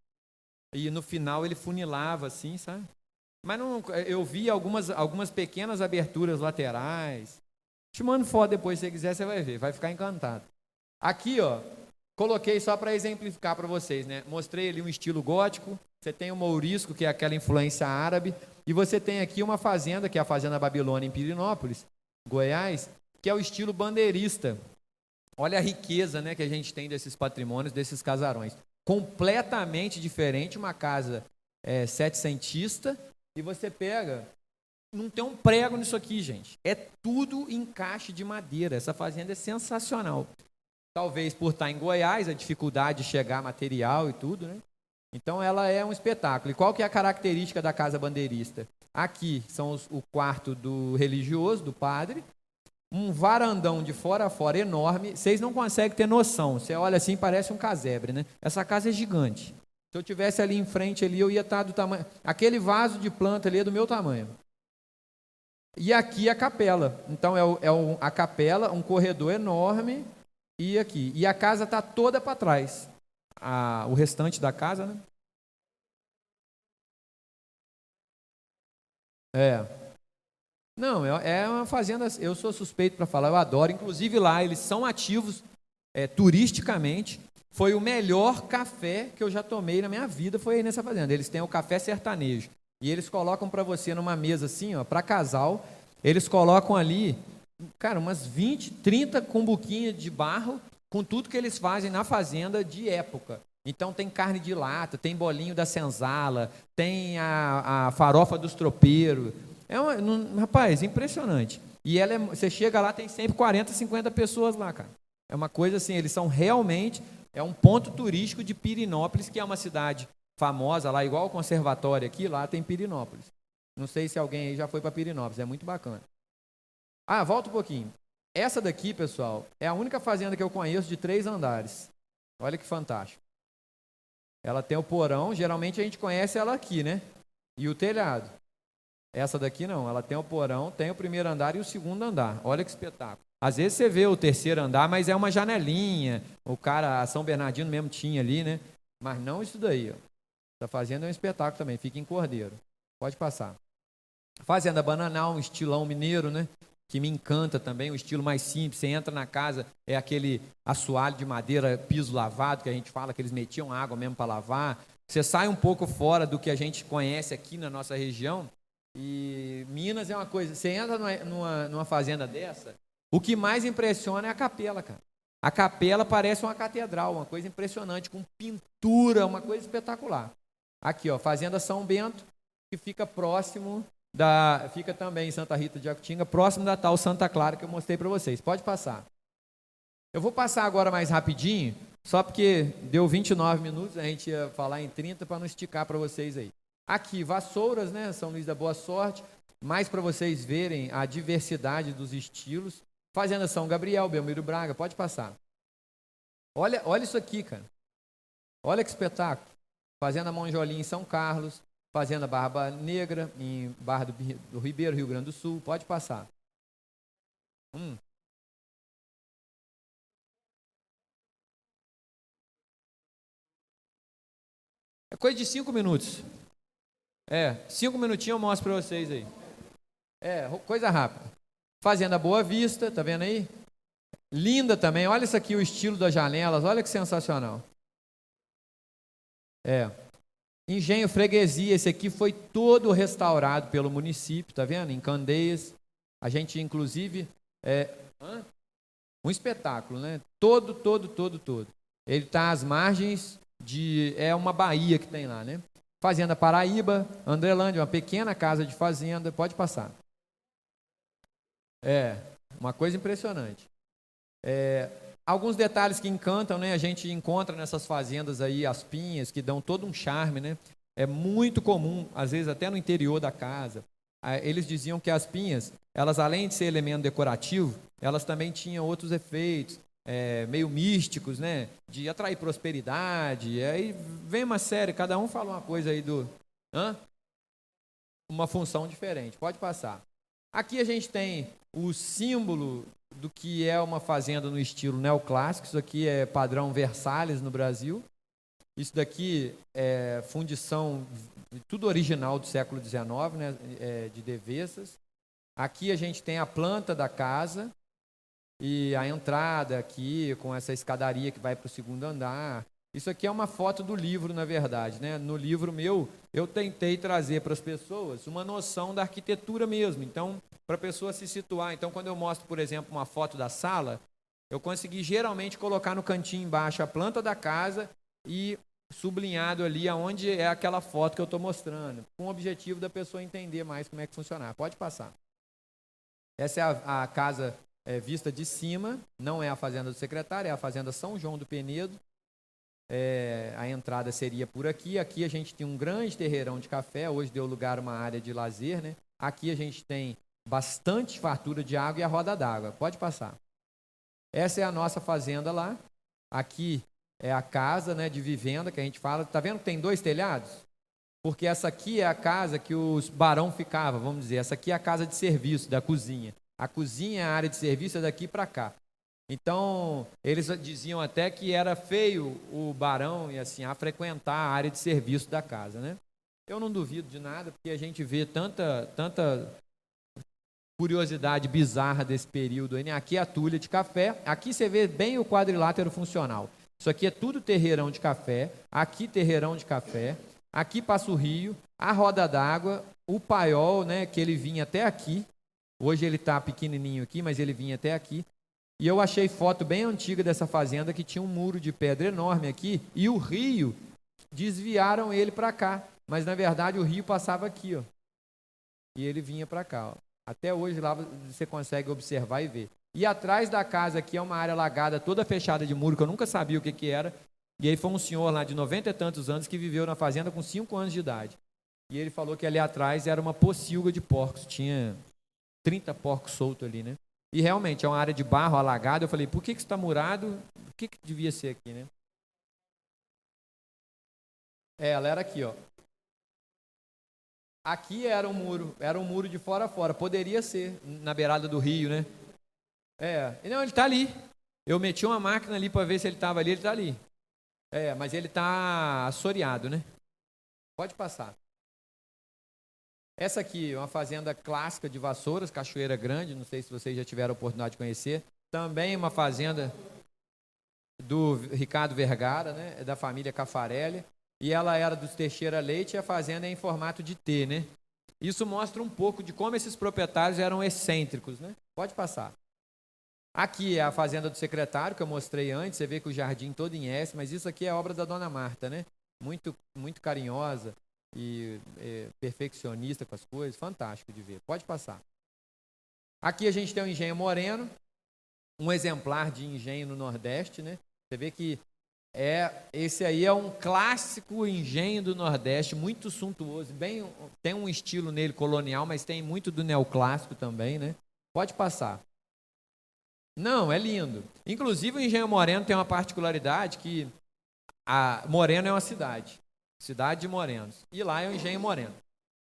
Speaker 1: e no final ele funilava assim, sabe? Mas não, eu vi algumas pequenas aberturas laterais. Te mando foto depois, se você quiser, você vai ver, vai ficar encantado. Aqui, ó, coloquei só para exemplificar para vocês, né? Mostrei ali um estilo gótico, você tem o mourisco, que é aquela influência árabe, e você tem aqui uma fazenda, que é a Fazenda Babilônia em Pirenópolis, Goiás, que é o estilo bandeirista. Olha a riqueza, né, que a gente tem desses patrimônios, desses casarões. Completamente diferente, uma casa setecentista, e você pega... Não tem um prego nisso aqui, gente. É tudo encaixe de madeira. Essa fazenda é sensacional. Talvez por estar em Goiás, a dificuldade de chegar material e tudo, né? Então ela é um espetáculo. E qual que é a característica da casa bandeirista? Aqui são o quarto do religioso, do padre, um varandão de fora a fora enorme. Vocês não conseguem ter noção. Você olha assim, parece um casebre, né? Essa casa é gigante. Se eu tivesse ali em frente, ali, eu ia estar do tamanho... Aquele vaso de planta ali é do meu tamanho. E aqui a capela. Então a capela, um corredor enorme, e aqui. E a casa está toda para trás. O restante da casa, né? Não, é uma fazenda, eu sou suspeito para falar, eu adoro. Inclusive lá, eles são ativos turisticamente. Foi o melhor café que eu já tomei na minha vida, foi aí nessa fazenda. Eles têm o café sertanejo. E eles colocam para você numa mesa assim, ó, para casal. Eles colocam ali, cara, umas 20, 30 cumbuquinhas de barro, com tudo que eles fazem na fazenda de época. Então tem carne de lata, tem bolinho da senzala, tem a farofa dos tropeiros. Rapaz, impressionante. E você chega lá, tem sempre 40, 50 pessoas lá, cara. É uma coisa assim, eles são realmente, é um ponto turístico de Pirenópolis, que é uma cidade famosa lá, igual o conservatório aqui, lá tem Pirenópolis. Não sei se alguém aí já foi para Pirenópolis, é muito bacana. Volta um pouquinho. Essa daqui, pessoal, é a única fazenda que eu conheço de 3 andares. Olha que fantástico. Ela tem o porão, geralmente a gente conhece ela aqui, né? E o telhado. Essa daqui não, ela tem o porão, tem o primeiro andar e o segundo andar. Olha que espetáculo. Às vezes você vê o terceiro andar, mas é uma janelinha. A São Bernardino mesmo tinha ali, né? Mas não isso daí, ó. Essa fazenda é um espetáculo também, fica em Cordeiro. Pode passar. Fazenda Bananal, um estilão mineiro, né? Que me encanta também, um estilo mais simples. Você entra na casa, é aquele assoalho de madeira, piso lavado, que a gente fala que eles metiam água mesmo para lavar. Você sai um pouco fora do que a gente conhece aqui na nossa região. E Minas é uma coisa, você entra numa fazenda dessa, o que mais impressiona é a capela, cara. A capela parece uma catedral, uma coisa impressionante, com pintura, uma coisa espetacular. Aqui, ó, Fazenda São Bento, que fica próximo fica também em Santa Rita de Jacutinga, próximo da tal Santa Clara que eu mostrei para vocês. Pode passar. Eu vou passar agora mais rapidinho, só porque deu 29 minutos, a gente ia falar em 30 para não esticar para vocês aí. Aqui, Vassouras, né, São Luís da Boa Sorte. mais para vocês verem a diversidade dos estilos. Fazenda São Gabriel, Belmiro Braga, pode passar. Olha isso aqui, cara. Olha que espetáculo. Fazenda Monjolim em São Carlos, Fazenda Barba Negra em Barra do Ribeiro, Rio Grande do Sul, pode passar. É coisa de 5 minutos. 5 minutinhos eu mostro para vocês aí. Coisa rápida. Fazenda Boa Vista, tá vendo aí? Linda também. Olha isso aqui, o estilo das janelas. Olha que sensacional. Engenho Freguesia. Esse aqui foi todo restaurado pelo município, tá vendo? Em Candeias. A gente, inclusive, um espetáculo, né? Todo. Ele está às margens de... É uma baía que tem lá, né? Fazenda Paraíba, Andrelândia, uma pequena casa de fazenda. Pode passar. Uma coisa impressionante. Alguns detalhes que encantam, né? A gente encontra nessas fazendas aí as pinhas que dão todo um charme, né? É muito comum, às vezes até no interior da casa. Eles diziam que as pinhas, elas além de ser elemento decorativo, elas também tinham outros efeitos, meio místicos, né? De atrair prosperidade. Aí vem uma série, cada um fala uma coisa aí uma função diferente. Pode passar. Aqui a gente tem o símbolo do que é uma fazenda no estilo neoclássico. Isso aqui é padrão Versalhes no Brasil. Isso daqui é fundição, tudo original do século XIX, né? De devessas. Aqui a gente tem a planta da casa e a entrada aqui com essa escadaria que vai para o segundo andar. Isso aqui é uma foto do livro, na verdade, né? No livro meu, eu tentei trazer para as pessoas uma noção da arquitetura mesmo. Então, para a pessoa se situar. Então, quando eu mostro, por exemplo, uma foto da sala, eu consegui geralmente colocar no cantinho embaixo a planta da casa e sublinhado ali aonde é aquela foto que eu estou mostrando, com o objetivo da pessoa entender mais como é que funciona. Pode passar. Essa é a casa vista de cima, não é a fazenda do secretário, é a fazenda São João do Penedo. A entrada seria por aqui. Aqui a gente tem um grande terreirão de café, hoje deu lugar a uma área de lazer, né? Aqui a gente tem bastante fartura de água e a roda d'água. Pode passar. Essa é a nossa fazenda lá. Aqui é a casa, né, de vivenda que a gente fala. Tá vendo que tem 2 telhados? Porque essa aqui é a casa que os barão ficavam, vamos dizer. Essa aqui é a casa de serviço da cozinha. A cozinha é a área de serviço, é daqui para cá. Então, eles diziam até que era feio o barão e assim, a frequentar a área de serviço da casa, né? Eu não duvido de nada, porque a gente vê tanta curiosidade bizarra desse período aí, né? Aqui é a tulha de café, aqui você vê bem o quadrilátero funcional. Isso aqui é tudo terreirão de café, aqui terreirão de café, aqui passa o rio, a roda d'água, o paiol, né, que ele vinha até aqui. Hoje ele está pequenininho aqui, mas ele vinha até aqui. E eu achei foto bem antiga dessa fazenda que tinha um muro de pedra enorme aqui e o rio, desviaram ele para cá. Mas, na verdade, o rio passava aqui, ó. E ele vinha para cá, ó. Até hoje lá você consegue observar e ver. E atrás da casa aqui é uma área alagada, toda fechada de muro, que eu nunca sabia o que era. E aí foi um senhor lá de 90 e tantos anos que viveu na fazenda com 5 anos de idade. E ele falou que ali atrás era uma pocilga de porcos. Tinha 30 porcos soltos ali, né? E realmente é uma área de barro alagada. Eu falei, por que está murado? O que devia ser aqui, né? Ela era aqui, ó. Aqui era um muro de fora a fora. Poderia ser na beirada do rio, né? Não, ele está ali. Eu meti uma máquina ali para ver se ele estava ali. Ele está ali. Mas ele está assoreado, né? Pode passar. Essa aqui é uma fazenda clássica de Vassouras, Cachoeira Grande, não sei se vocês já tiveram a oportunidade de conhecer. Também uma fazenda do Ricardo Vergara, né? Da família Cafarelli. E ela era dos Teixeira Leite e a fazenda é em formato de T, né? Isso mostra um pouco de como esses proprietários eram excêntricos, né? Pode passar. Aqui é a fazenda do secretário, que eu mostrei antes. Você vê que o jardim todo em S, mas isso aqui é obra da dona Marta, né? Muito, muito carinhosa e perfeccionista com as coisas, fantástico de ver. Pode passar. Aqui a gente tem o engenho Moreno, um exemplar de engenho no Nordeste, né? Você vê que Esse aí é um clássico engenho do Nordeste, muito suntuoso, tem um estilo nele colonial, mas tem muito do neoclássico também, né? Pode passar. Não, é lindo. Inclusive o Engenho Moreno tem uma particularidade que Moreno é uma cidade de Morenos, e lá é o Engenho Moreno.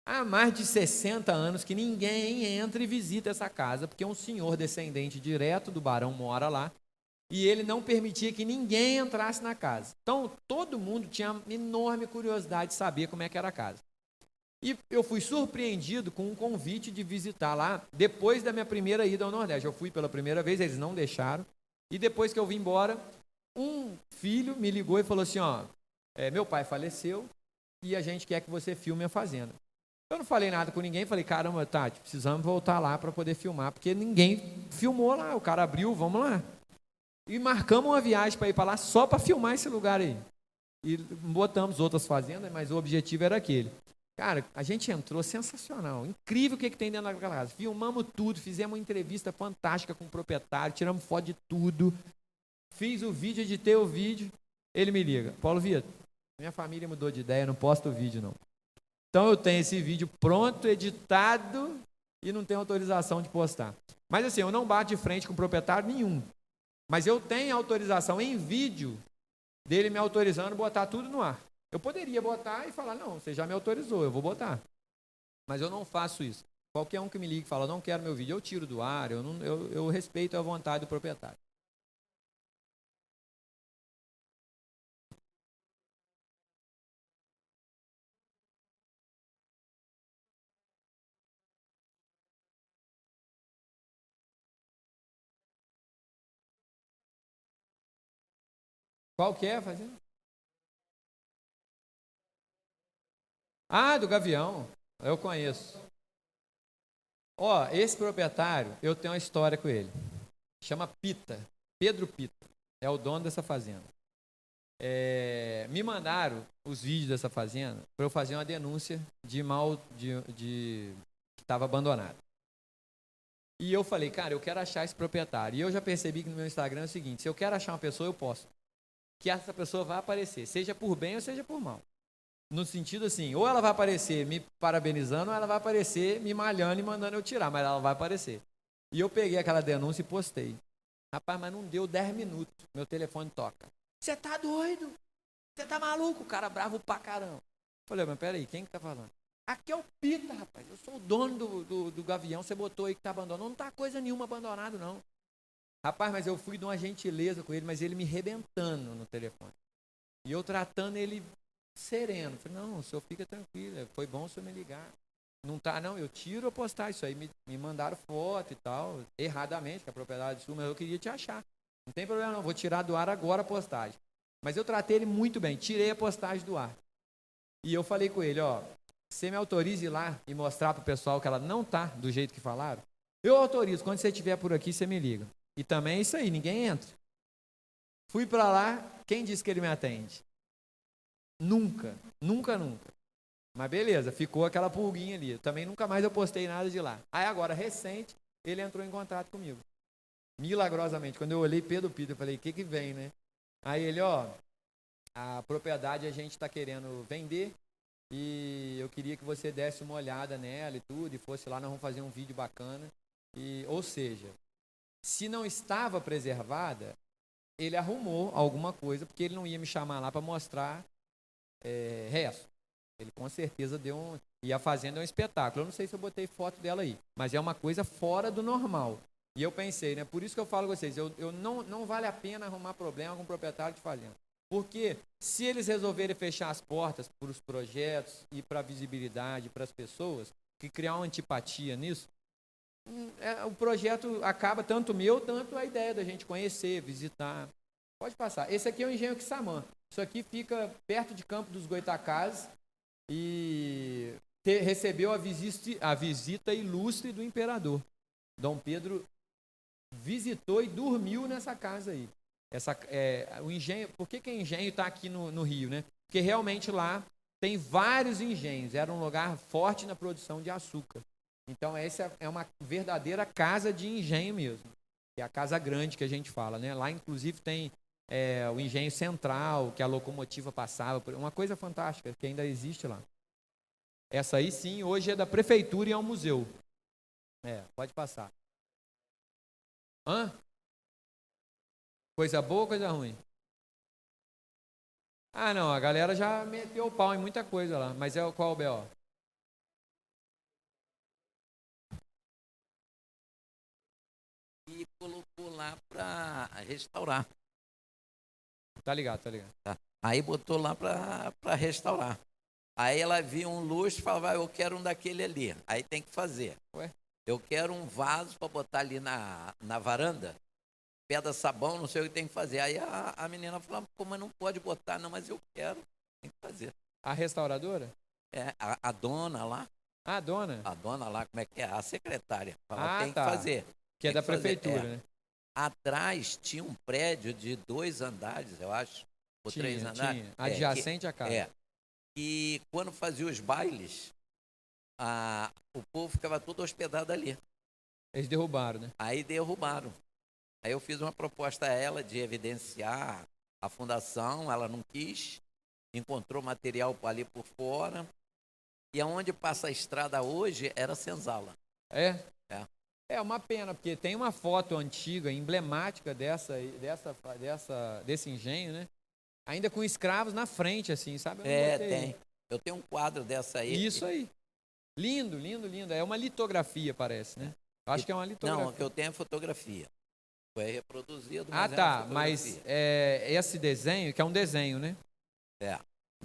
Speaker 1: Há mais de 60 anos que ninguém entra e visita essa casa, porque um senhor descendente direto do barão mora lá, e ele não permitia que ninguém entrasse na casa. Então, todo mundo tinha enorme curiosidade de saber como é que era a casa. E eu fui surpreendido com um convite de visitar lá, depois da minha primeira ida ao Nordeste. Eu fui pela primeira vez, eles não deixaram, e depois que eu vim embora, um filho me ligou e falou assim, meu pai faleceu, e a gente quer que você filme a fazenda. Eu não falei nada com ninguém, falei, caramba, Tati, precisamos voltar lá para poder filmar, porque ninguém filmou lá, o cara abriu, vamos lá. E marcamos uma viagem para ir para lá só para filmar esse lugar aí. E botamos outras fazendas, mas o objetivo era aquele. Cara, a gente entrou, sensacional, incrível o que tem dentro daquela casa. Filmamos tudo, fizemos uma entrevista fantástica com o proprietário, tiramos foto de tudo. Fiz o vídeo, editei o vídeo, ele me liga, Paulo Vitor, minha família mudou de ideia, não posto o vídeo não. Então eu tenho esse vídeo pronto, editado e não tenho autorização de postar. Mas assim, eu não bato de frente com proprietário nenhum. Mas eu tenho autorização em vídeo dele me autorizando a botar tudo no ar. Eu poderia botar e falar, não, você já me autorizou, eu vou botar. Mas eu não faço isso. Qualquer um que me ligue e fala, não quero meu vídeo, eu tiro do ar, eu respeito a vontade do proprietário. Qual que é a fazenda? Ah, do Gavião, eu conheço. Esse proprietário, eu tenho uma história com ele. Chama Pita, Pedro Pita, é o dono dessa fazenda. Me mandaram os vídeos dessa fazenda para eu fazer uma denúncia de que estava abandonado. E eu falei, cara, eu quero achar esse proprietário. E eu já percebi que no meu Instagram é o seguinte, se eu quero achar uma pessoa, eu posto. Que essa pessoa vai aparecer, seja por bem ou seja por mal. No sentido assim, ou ela vai aparecer me parabenizando, ou ela vai aparecer me malhando e mandando eu tirar, mas ela vai aparecer. E eu peguei aquela denúncia e postei. Rapaz, mas não deu 10 minutos, meu telefone toca. Você tá doido? Você tá maluco? O cara bravo pra caramba. Falei, mas peraí, quem que tá falando? Aqui é o Pita, rapaz, eu sou o dono do Gavião, você botou aí que tá abandonado. Não tá coisa nenhuma abandonado, não. Rapaz, mas eu fui de uma gentileza com ele, mas ele me rebentando no telefone. E eu tratando ele sereno. Falei, não, o senhor fica tranquilo, foi bom o senhor me ligar. Não tá, não, eu tiro a postar isso aí. Me mandaram foto e tal, erradamente, que a propriedade sua, mas eu queria te achar. Não tem problema não, vou tirar do ar agora a postagem. Mas eu tratei ele muito bem, tirei a postagem do ar. E eu falei com ele, você me autoriza ir lá e mostrar pro pessoal que ela não tá do jeito que falaram? Eu autorizo, quando você estiver por aqui, você me liga. E também é isso aí, ninguém entra. Fui para lá, quem disse que ele me atende? Nunca. Mas beleza, ficou aquela pulguinha ali. Também nunca mais eu postei nada de lá. Aí agora, recente, ele entrou em contato comigo. Milagrosamente. Quando eu olhei Pedro Pita, eu falei, o que vem, né? Aí ele, a propriedade a gente está querendo vender e eu queria que você desse uma olhada nela e tudo, e fosse lá, nós vamos fazer um vídeo bacana. Ou seja, se não estava preservada, ele arrumou alguma coisa, porque ele não ia me chamar lá para mostrar resto. Ele com certeza deu E a fazenda é um espetáculo. Eu não sei se eu botei foto dela aí, mas é uma coisa fora do normal. E eu pensei, né? Por isso que eu falo com vocês, não vale a pena arrumar problema com o proprietário de fazenda. Porque se eles resolverem fechar as portas para os projetos e para a visibilidade, para as pessoas, que criar uma antipatia nisso, o projeto acaba, tanto meu, tanto a ideia da gente conhecer, visitar. Pode passar. Esse aqui é o Engenho Quissamã. Isso aqui fica perto de Campo dos Goitacazes e recebeu a visita ilustre do imperador. Dom Pedro visitou e dormiu nessa casa aí. O engenho, por que engenho está aqui no Rio, né? Porque realmente lá tem vários engenhos. Era um lugar forte na produção de açúcar. Então essa é uma verdadeira casa de engenho mesmo. É a casa grande que a gente fala, né? Lá inclusive tem o engenho central, que a locomotiva passava por... Uma coisa fantástica, que ainda existe lá. Essa aí sim, hoje é da prefeitura e é um museu. Pode passar. Hã? Coisa boa ou coisa ruim? Ah, não, a galera já meteu o pau em muita coisa lá, mas qual o B.O.?
Speaker 2: E colocou lá para restaurar.
Speaker 1: Tá ligado, tá ligado.
Speaker 2: Tá? Aí botou lá para restaurar. Aí ela viu um luxo e falava, eu quero um daquele ali. Aí tem que fazer.
Speaker 1: Ué?
Speaker 2: Eu quero um vaso para botar ali na varanda. Pedra, sabão, não sei o que tem que fazer. Aí a menina falou, como não pode botar? Não, mas eu quero. Tem que fazer.
Speaker 1: A restauradora?
Speaker 2: A dona lá.
Speaker 1: A dona?
Speaker 2: A dona lá, como é que é? A secretária. Fala, tem
Speaker 1: tá.
Speaker 2: que fazer.
Speaker 1: Que é
Speaker 2: tem
Speaker 1: da prefeitura, né?
Speaker 2: Atrás tinha um prédio de 2 andares, eu acho. Ou 3 andares.
Speaker 1: Tinha. Adjacente à casa.
Speaker 2: E quando fazia os bailes, o povo ficava todo hospedado ali.
Speaker 1: Eles derrubaram, né?
Speaker 2: Aí derrubaram. Aí eu fiz uma proposta a ela de evidenciar a fundação, ela não quis, encontrou material ali por fora. E aonde passa a estrada hoje era senzala.
Speaker 1: É uma pena, porque tem uma foto antiga, emblemática desse engenho, né? Ainda com escravos na frente, assim, sabe?
Speaker 2: Tem. Eu tenho um quadro dessa aí.
Speaker 1: Isso aí. Lindo, lindo, lindo. É uma litografia, parece, né? Eu acho que é uma litografia.
Speaker 2: Não, o que eu tenho é fotografia. Foi reproduzido,
Speaker 1: mas mas esse desenho, que é um desenho, né?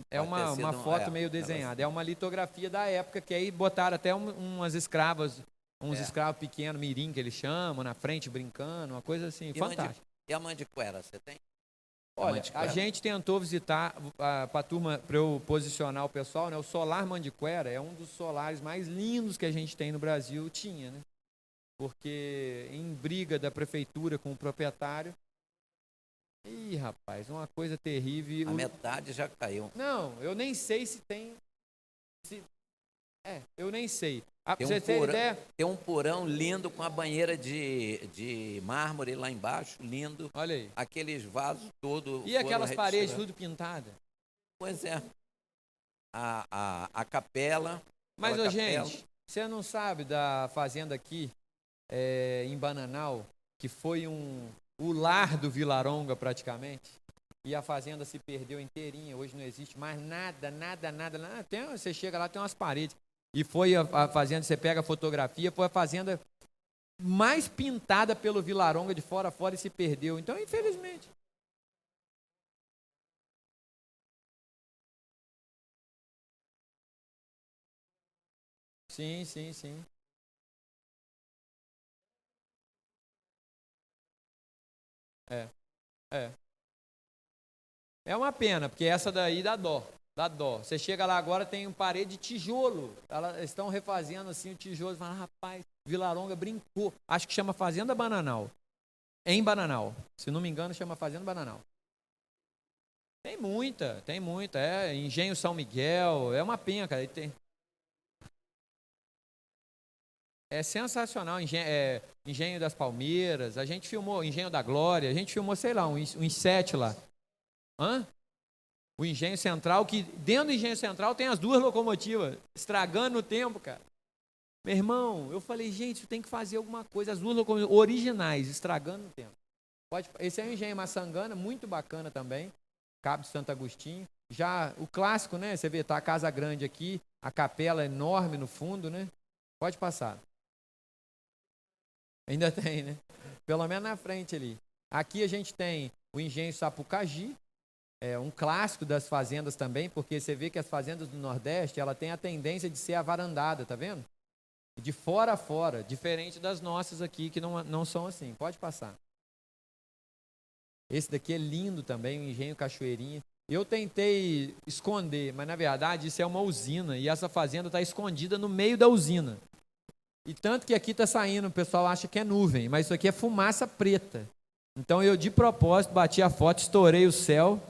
Speaker 1: É uma foto meio desenhada. É uma litografia da época, que aí botaram até umas escravas, escravos pequenos, mirim, que eles chamam, na frente, brincando, uma coisa assim, fantástica.
Speaker 2: E a mandiquera, você tem?
Speaker 1: Olha, a gente tentou visitar, para a turma, para eu posicionar o pessoal, né? O Solar Mandiquera é um dos solares mais lindos que a gente tem no Brasil, tinha, né? Porque em briga da prefeitura com o proprietário, rapaz, uma coisa terrível.
Speaker 2: A metade já caiu.
Speaker 1: Não, eu nem sei se tem. Eu nem sei.
Speaker 2: Tem um porão lindo com a banheira de mármore lá embaixo, lindo.
Speaker 1: Olha aí.
Speaker 2: Aqueles vasos todos.
Speaker 1: E aquelas paredes tudo pintadas?
Speaker 2: Pois é. A capela.
Speaker 1: Mas, gente, você não sabe da fazenda aqui, em Bananal, que foi o lar do Vilaronga praticamente? E a fazenda se perdeu inteirinha, hoje não existe mais nada. Você chega lá, tem umas paredes. E foi a fazenda, você pega a fotografia, foi a fazenda mais pintada pelo Vilaronga de fora a fora e se perdeu. Então, infelizmente. Sim. É uma pena, porque essa daí dá dó. Você chega lá agora, tem um parede de tijolo. Elas estão refazendo assim o tijolo. Fala, rapaz, Vilaronga brincou. Acho que chama Fazenda Bananal. Em Bananal. Se não me engano, chama Fazenda Bananal. Tem muita. Engenho São Miguel. É uma pena, cara. É sensacional. Engenho das Palmeiras. A gente filmou Engenho da Glória. A gente filmou, sei lá, uns 7 lá. O Engenho Central, que dentro do Engenho Central tem as 2 locomotivas, estragando o tempo, cara. Meu irmão, eu falei, gente, tem que fazer alguma coisa, as 2 locomotivas originais, estragando o tempo. Esse é o Engenho Maçangana, muito bacana também, Cabo de Santo Agostinho. Já o clássico, né, você vê, tá a casa grande aqui, a capela enorme no fundo, né? Pode passar. Ainda tem, né? Pelo menos na frente ali. Aqui a gente tem o Engenho Sapucaí, um clássico das fazendas também, porque você vê que as fazendas do Nordeste, ela tem a tendência de ser avarandada, tá vendo? De fora a fora, diferente das nossas aqui, que não são assim. Pode passar. Esse daqui é lindo também, o Engenho Cachoeirinha. Eu tentei esconder, mas na verdade isso é uma usina, e essa fazenda está escondida no meio da usina. E tanto que aqui está saindo, o pessoal acha que é nuvem, mas isso aqui é fumaça preta. Então eu, de propósito, bati a foto, estourei o céu,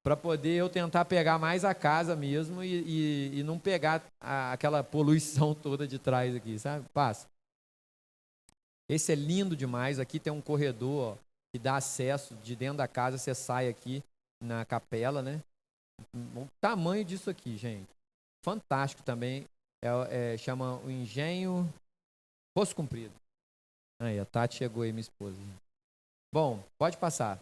Speaker 1: para poder eu tentar pegar mais a casa mesmo e não pegar aquela poluição toda de trás aqui, sabe? Passa. Esse é lindo demais. Aqui tem um corredor, ó, que dá acesso de dentro da casa, você sai aqui na capela, né? O tamanho disso aqui, gente. Fantástico também. Chama o Engenho Poço Comprido. Aí, a Tati chegou aí, minha esposa. Bom, pode passar.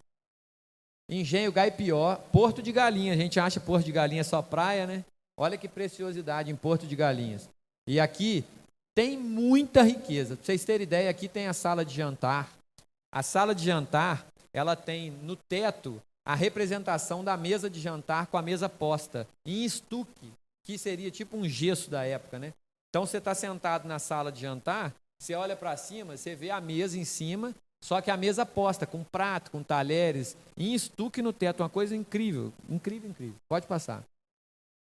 Speaker 1: Engenho Gaipió, Porto de Galinhas. A gente acha Porto de Galinhas só praia, né? Olha que preciosidade em Porto de Galinhas. E aqui tem muita riqueza. Para vocês terem ideia, aqui tem a sala de jantar. A sala de jantar, ela tem no teto a representação da mesa de jantar com a mesa posta em estuque, que seria tipo um gesso da época, né? Então você está sentado na sala de jantar, você olha para cima, você vê a mesa em cima, só que a mesa posta, com prato, com talheres, em estuque no teto, uma coisa incrível, incrível, incrível. Pode passar.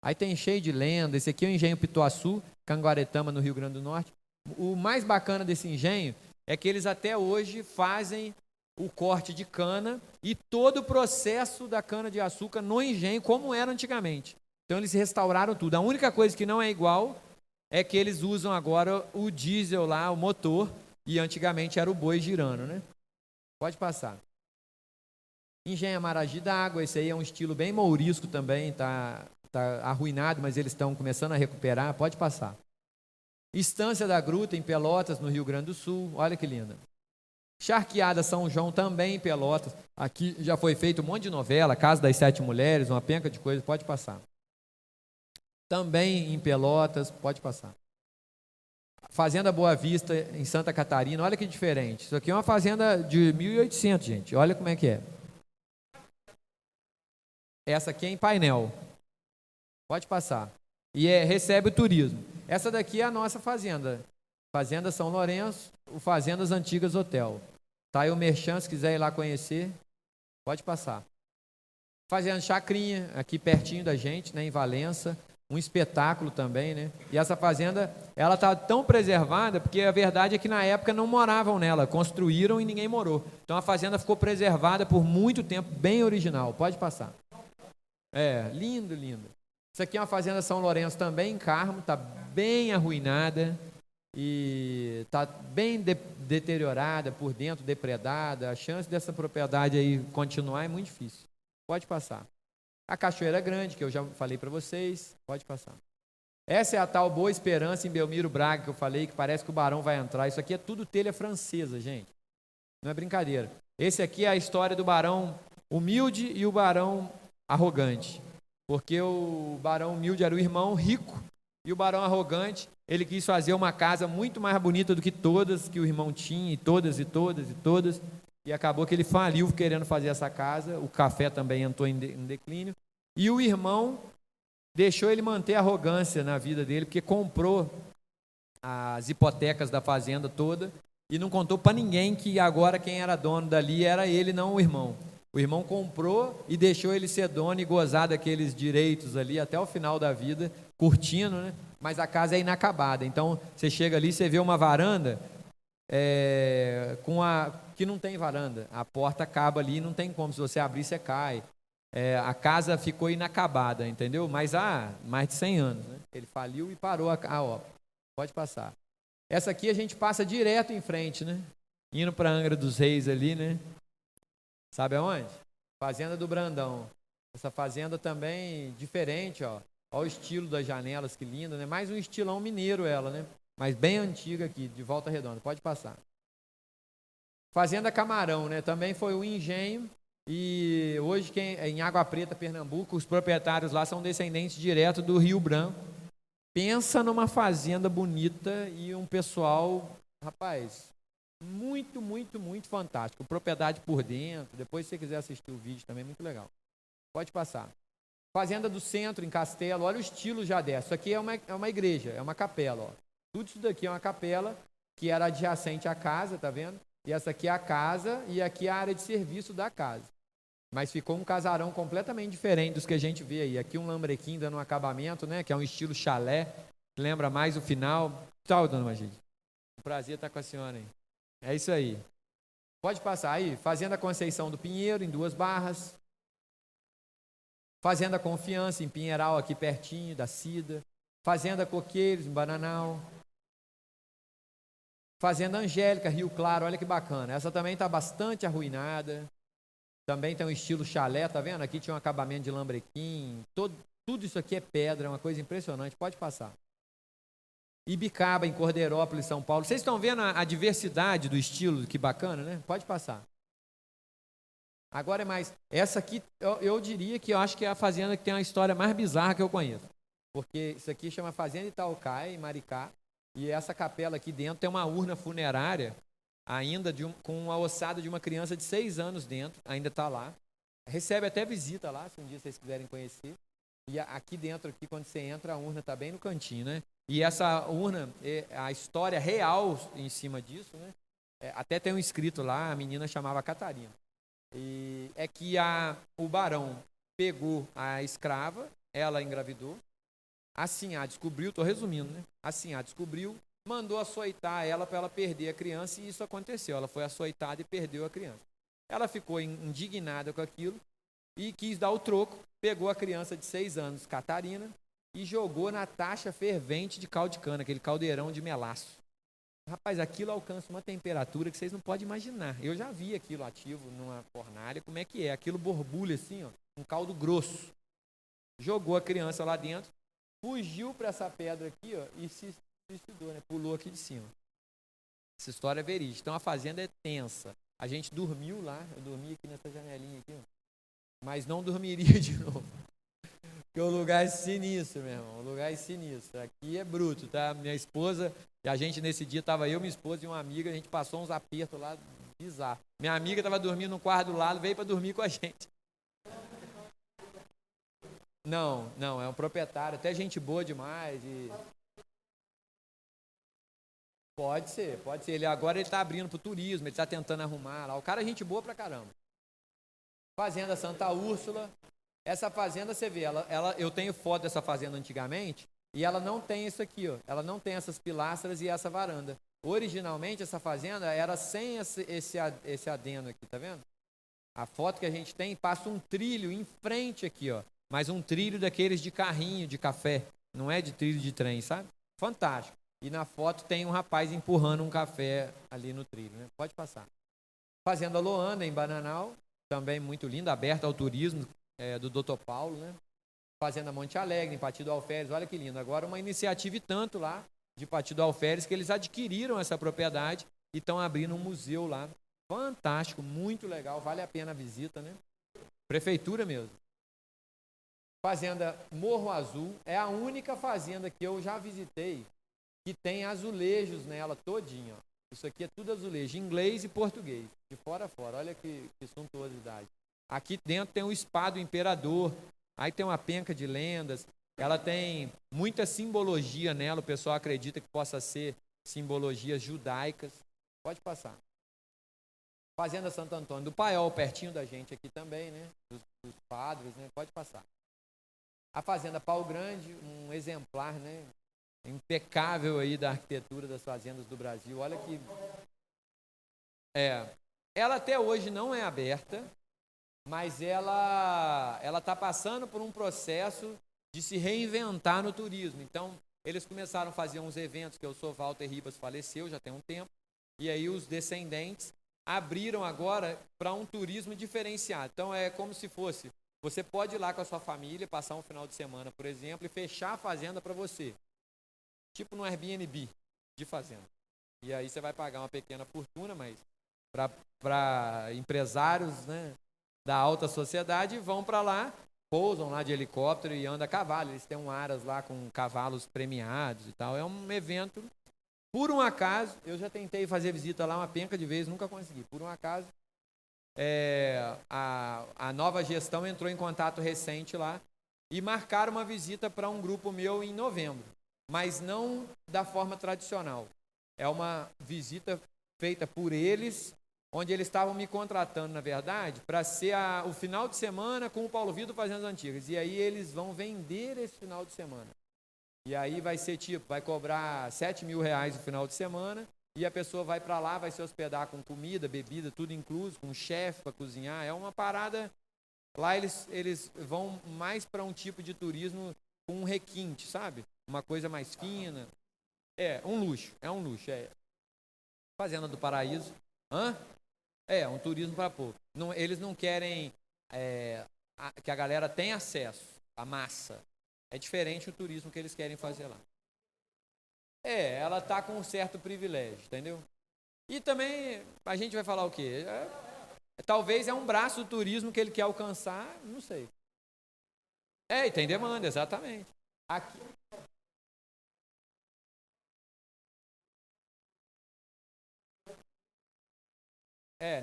Speaker 1: Aí tem cheio de lenda, esse aqui é o Engenho Pituaçu, Canguaretama, no Rio Grande do Norte. O mais bacana desse engenho é que eles até hoje fazem o corte de cana e todo o processo da cana-de-açúcar no engenho, como era antigamente. Então eles restauraram tudo. A única coisa que não é igual é que eles usam agora o diesel lá, o motor, e antigamente era o boi girando, né? Pode passar. Engenho Amaragi d'Água, esse aí é um estilo bem mourisco também, tá arruinado, mas eles estão começando a recuperar. Pode passar. Estância da Gruta, em Pelotas, no Rio Grande do Sul. Olha que linda. Charqueada São João, também em Pelotas. Aqui já foi feito um monte de novela, Casa das Sete Mulheres, uma penca de coisa. Pode passar. Também em Pelotas, pode passar. Fazenda Boa Vista, em Santa Catarina. Olha que diferente. Isso aqui é uma fazenda de 1800, gente. Olha como é que é. Essa aqui é em Painel. Pode passar. E recebe o turismo. Essa daqui é a nossa fazenda. Fazenda São Lourenço, o Fazendas Antigas Hotel. Tá aí o merchan, se quiser ir lá conhecer, pode passar. Fazenda Chacrinha, aqui pertinho da gente, né, em Valença. Um espetáculo também, né? E essa fazenda, ela está tão preservada, porque a verdade é que na época não moravam nela, construíram e ninguém morou. Então a fazenda ficou preservada por muito tempo, bem original. Pode passar. Lindo, lindo. Isso aqui é uma fazenda São Lourenço também, em Carmo, está bem arruinada e está bem deteriorada por dentro, depredada. A chance dessa propriedade aí continuar é muito difícil. Pode passar. A Cachoeira Grande, que eu já falei para vocês, pode passar. Essa é a tal Boa Esperança em Belmiro Braga, que eu falei, que parece que o Barão vai entrar. Isso aqui é tudo telha francesa, gente. Não é brincadeira. Esse aqui é a história do Barão Humilde e o Barão Arrogante. Porque o Barão Humilde era o irmão rico e o Barão Arrogante, ele quis fazer uma casa muito mais bonita do que todas que o irmão tinha, e todas, e todas, e todas. E acabou que ele faliu querendo fazer essa casa. O café também entrou em declínio. E o irmão deixou ele manter a arrogância na vida dele, porque comprou as hipotecas da fazenda toda e não contou para ninguém que agora quem era dono dali era ele, não o irmão. O irmão comprou e deixou ele ser dono e gozar daqueles direitos ali até o final da vida, curtindo, né? Mas a casa é inacabada. Então, você chega ali, você vê uma varanda que não tem varanda. A porta acaba ali, não tem como. Se você abrir, você cai. A casa ficou inacabada, entendeu? Mas há mais de 100 anos, né? Ele faliu e parou a obra. Pode passar. Essa aqui a gente passa direto em frente, né? Indo para Angra dos Reis ali, né? Sabe aonde? Fazenda do Brandão. Essa fazenda também diferente, ó. Olha o estilo das janelas, que linda, né? Mais um estilão mineiro ela, né? Mas bem antiga aqui, de Volta Redonda. Pode passar. Fazenda Camarão, né? Também foi um engenho. E hoje, em Água Preta, Pernambuco, os proprietários lá são descendentes direto do Rio Branco. Pensa numa fazenda bonita e um pessoal, rapaz, muito, muito, muito fantástico. Propriedade por dentro. Depois, se você quiser assistir o vídeo também, muito legal. Pode passar. Fazenda do Centro, em Castelo. Olha o estilo já dessa. Isso aqui é uma igreja, é uma capela. Ó. Tudo isso daqui é uma capela que era adjacente à casa, tá vendo? E essa aqui é a casa e aqui é a área de serviço da casa. Mas ficou um casarão completamente diferente dos que a gente vê aí. Aqui um lambrequim dando um acabamento, né? Que é um estilo chalé. Lembra mais o final. Tchau, dona Magília. Um prazer estar com a senhora aí. É isso aí. Pode passar aí. Fazenda Conceição do Pinheiro, em Duas Barras. Fazenda Confiança, em Pinheiral, aqui pertinho da Cida. Fazenda Coqueiros, em Bananal. Fazenda Angélica, Rio Claro, olha que bacana. Essa também está bastante arruinada. Também tem um estilo chalé, tá vendo? Aqui tinha um acabamento de lambrequim. Tudo isso aqui é pedra, é uma coisa impressionante. Pode passar. Ibicaba, em Cordeirópolis, São Paulo. Vocês estão vendo a diversidade do estilo? Que bacana, né? Pode passar. Agora é mais. Essa aqui, eu diria que eu acho que é a fazenda que tem a história mais bizarra que eu conheço. Porque isso aqui chama Fazenda Itaocai, em Maricá. E essa capela aqui dentro tem uma urna funerária, ainda com a ossada de uma criança de 6 anos dentro, ainda está lá. Recebe até visita lá, se um dia vocês quiserem conhecer. E aqui dentro, aqui, quando você entra, a urna está bem no cantinho, né? E essa urna, a história real em cima disso, né? Até tem um escrito lá, a menina chamava Catarina. E é que o barão pegou a escrava, ela engravidou, assim, descobriu, estou resumindo, né? Assim, descobriu, mandou açoitar ela para ela perder a criança e isso aconteceu. Ela foi açoitada e perdeu a criança. Ela ficou indignada com aquilo e quis dar o troco, pegou a criança de 6 anos, Catarina, e jogou na taxa fervente de caldo de cana, aquele caldeirão de melaço. Rapaz, aquilo alcança uma temperatura que vocês não podem imaginar. Eu já vi aquilo ativo numa fornalha, como é que é? Aquilo borbulha assim, ó, um caldo grosso. Jogou a criança lá dentro, fugiu para essa pedra aqui, ó, e se suicidou, né? Pulou aqui de cima. Essa história é verídica. Então a fazenda é tensa. A gente dormiu lá, eu dormi aqui nessa janelinha aqui, ó, mas não dormiria de novo. Porque o lugar é sinistro, meu irmão. O lugar é sinistro. Aqui é bruto, tá? Minha esposa, e a gente nesse dia, estava eu, minha esposa e uma amiga, a gente passou uns apertos lá bizarros. Minha amiga estava dormindo no quarto do lado, veio para dormir com a gente. Não, é um proprietário, até gente boa demais. Pode ser. Agora ele está abrindo para o turismo, ele está tentando arrumar lá. O cara é gente boa pra caramba. Fazenda Santa Úrsula. Essa fazenda, você vê, eu tenho foto dessa fazenda antigamente, e ela não tem isso aqui, ó. Ela não tem essas pilastras e essa varanda. Originalmente, essa fazenda era sem esse adeno aqui, tá vendo? A foto que a gente tem, passa um trilho em frente aqui, ó. Mas um trilho daqueles de carrinho, de café. Não é de trilho de trem, sabe? Fantástico. E na foto tem um rapaz empurrando um café ali no trilho, né? Pode passar. Fazenda Loanda, em Bananal, também muito linda, aberta ao turismo, do Dr. Paulo, né? Fazenda Monte Alegre, em Partido Alferes, olha que lindo. Agora uma iniciativa e tanto lá, de Partido Alferes, que eles adquiriram essa propriedade e estão abrindo um museu lá. Fantástico, muito legal, vale a pena a visita, né? Prefeitura mesmo. Fazenda Morro Azul, é a única fazenda que eu já visitei que tem azulejos nela todinha. Isso aqui é tudo azulejo, inglês e português, de fora a fora. Olha que suntuosidade. Aqui dentro tem o spa do imperador, aí tem uma penca de lendas, ela tem muita simbologia nela, o pessoal acredita que possa ser simbologias judaicas. Pode passar. Fazenda Santo Antônio do Paiol, pertinho da gente aqui também, né? Dos padres, né? Pode passar. A Fazenda Pau Grande, um exemplar, né? Impecável aí da arquitetura das fazendas do Brasil. Olha que... Ela até hoje não é aberta, mas ela está passando por um processo de se reinventar no turismo. Então, eles começaram a fazer uns eventos, que o Sr. Walter Ribas faleceu, já tem um tempo, e aí os descendentes abriram agora para um turismo diferenciado. Então, é como se fosse, você pode ir lá com a sua família, passar um final de semana, por exemplo, e fechar a fazenda para você. Tipo no Airbnb de fazenda. E aí você vai pagar uma pequena fortuna, mas para empresários, né, da alta sociedade, vão para lá, pousam lá de helicóptero e andam a cavalo. Eles têm um aras lá com cavalos premiados e tal. É um evento. Por um acaso, eu já tentei fazer visita lá uma penca de vezes, nunca consegui. Por um acaso, a nova gestão entrou em contato recente lá e marcaram uma visita para um grupo meu em novembro. Mas não da forma tradicional. É uma visita feita por eles, onde eles estavam me contratando, na verdade, para ser o final de semana com o Paulo Vitor Fazendas Antigas. E aí eles vão vender esse final de semana. E aí vai ser tipo, vai cobrar R$7.000 no final de semana, e a pessoa vai para lá, vai se hospedar com comida, bebida, tudo incluso, com um chefe para cozinhar. É uma parada... Lá eles vão mais para um tipo de turismo com um requinte, sabe? Uma coisa mais fina. É um luxo. Fazenda do Paraíso. Hã? É um turismo para pouco. Não, eles não querem que a galera tenha acesso, a massa. É diferente o turismo que eles querem fazer lá. Ela está com um certo privilégio, entendeu? E também, a gente vai falar o quê? Talvez é um braço do turismo que ele quer alcançar, não sei. E tem demanda, exatamente. Aqui.